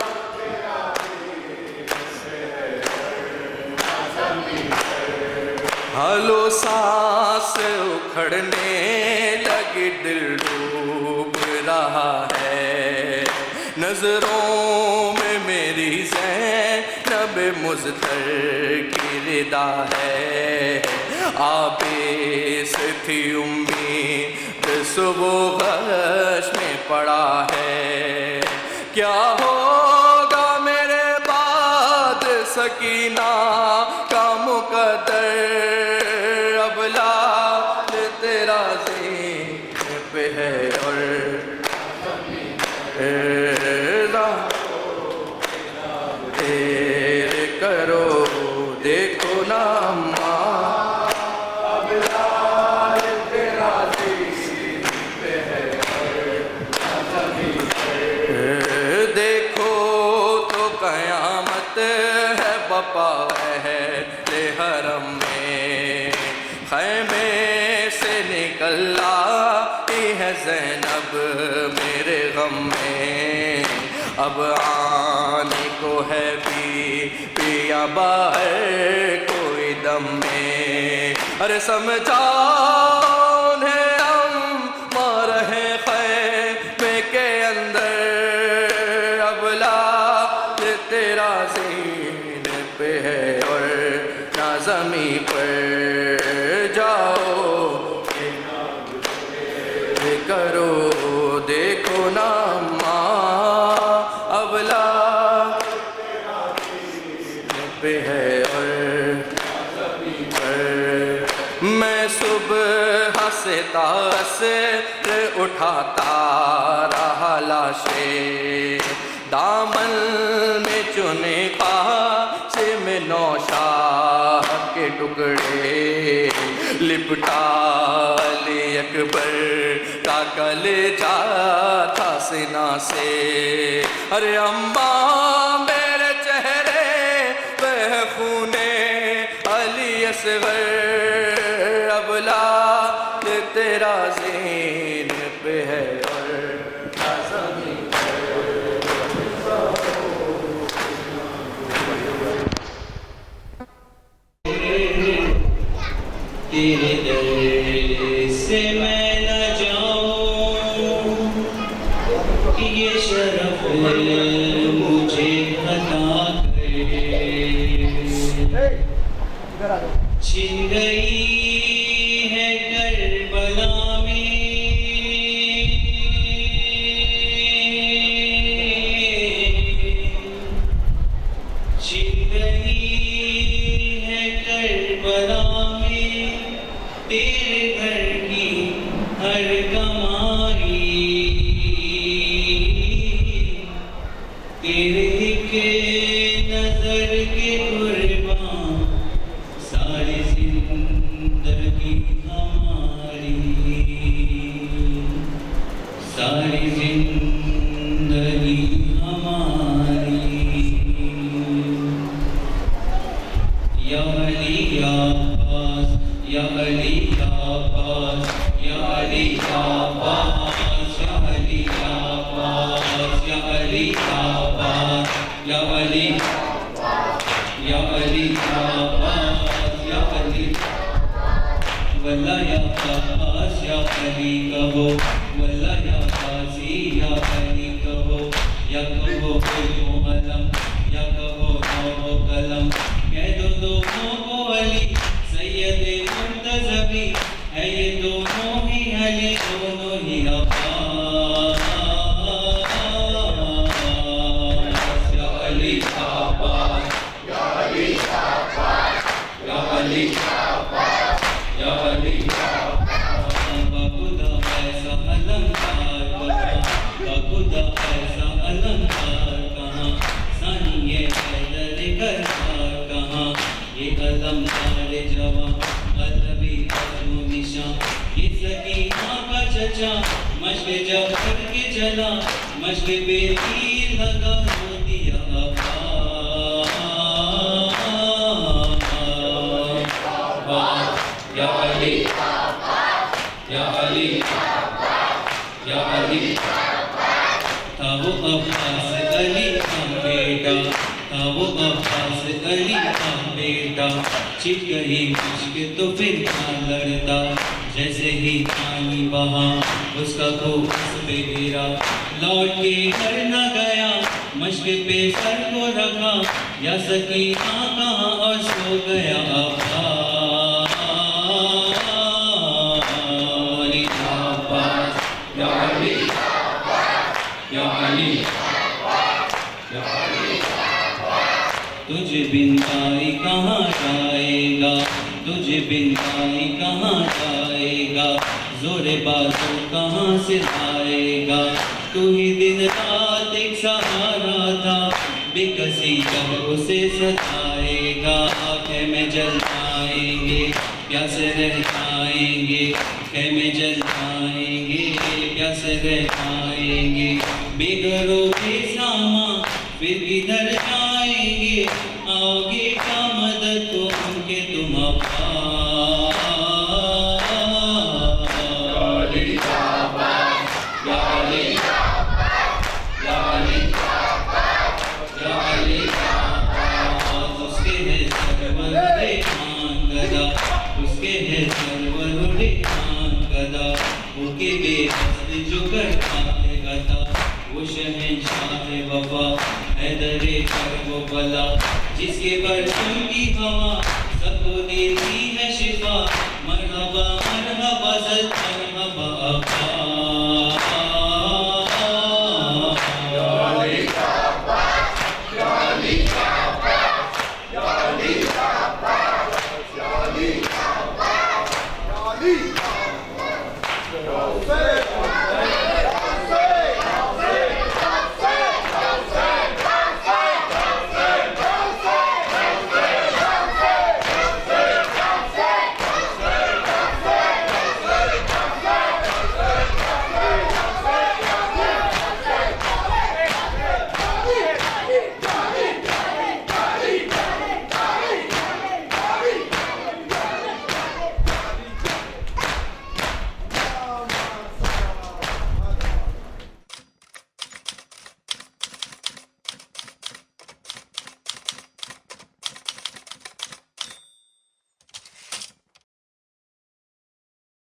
ہلو سانس اکھڑنے لگی دل ڈوب رہا ہے نظروں میں میری زینب مضطر کی ردا ہے آبیس تھی امید صبح غش میں پڑا ہے کیا ہوگا میرے بعد سکینہ کا مقدر اب لال وفا اہل حرم میں خیمے سے نکل آئی ہے زینب میرے غم میں اب آنے کو ہے پیا باہر کوئی دم میں ارے سمجھا انہیں ہم مار ہیں خیمے کے اندر اب لاج تیرا زین پہ ہے اور نہ زمین پر جاؤ کرو دیکھو نا ماں اب لاج پہ ہے اور میں صبح سے تاثر اٹھاتا رہا لاشیں دامن میں چنے قاسم نوشاہ کے ٹکڑے لپٹا علی اکبر کا کلیجہ تھا سینہ سے ارے اماں میرے چہرے پہ خون علی اصغر اب لاج تیرا زین پہ ہے اور نہ زمین تیرے در سے میں نہ جاؤں کہ یہ شرف مجھے عطا کرے چھن گئی ہے کربلا میں چھن گئی ہے کربلا میں تیرے گھر کی ہر کمائی تیرے کے نظر کے قربان ساری زندگی ہماری ساری زندگی ہماری یا علی یا عباس یا علی یا عباس یا علی یا عباس یا علی یا عباس یا علی یا عباس یا علی یا علی یا عباس یا علی واللہ یا عباس یا علی کہو واللہ یا غازی یا علی کہو یا کہو دو علم یا کہو نو قلم کہہ دو دونوں کو علی سید مرتضوی ہے یہ دونوں ہی علی دونوں ہی عباس یا علی عباس یا علی عباس یا علی عباس یا علی خدا ایسا علمدار کہاں خدا ایسا علمدار کہاں ثانی یہ حیدر کرار کہاں یہ علمدار جوان قلبی ازو نشان یہ سکینہ کا چچا مشق جب کر کے چلا مشق بے تیر لگا ہو دیا عباس یا علی یا علی یا علی تھا وہ عباس علی کا بیٹا تھا وہ عباس علی کا بیٹا چھپ گئی مشق تو پھر نہ لڑتا جیسے ہی پانی بہا اس کا خوب اس پہ گرا لوٹ کے گھر نہ گیا مشق پہ سر کو رکھا یا سکینہ کہاں اور سو گیا عباس یا علی یا علی یا علی تجھ بن بھائی کہاں جائے گا تجھ بن بھائی کہاں جائے گا زور بازو کہاں سے آئے گا تو ہی دن رات ایک سہارا تھا بے کسی کر اسے ستائے گا خیمے جل جائیں گے پیاسے رہ جائیں گے خیمے جل جائیں گے پیاسے رہ جائیں گے بے گھروں بے سامان پھر کدھر جائیں گے آؤ گے فدا اس کے ہے سرور ریحان گدا وہ کے بے حسن جو کرتا ہے عطا وہ شہنشاہ وفا حیدر کرب و بلا جس کے پرچم کی ہوا سب کو دیتی ہے شفا مرحبا مرحبا زد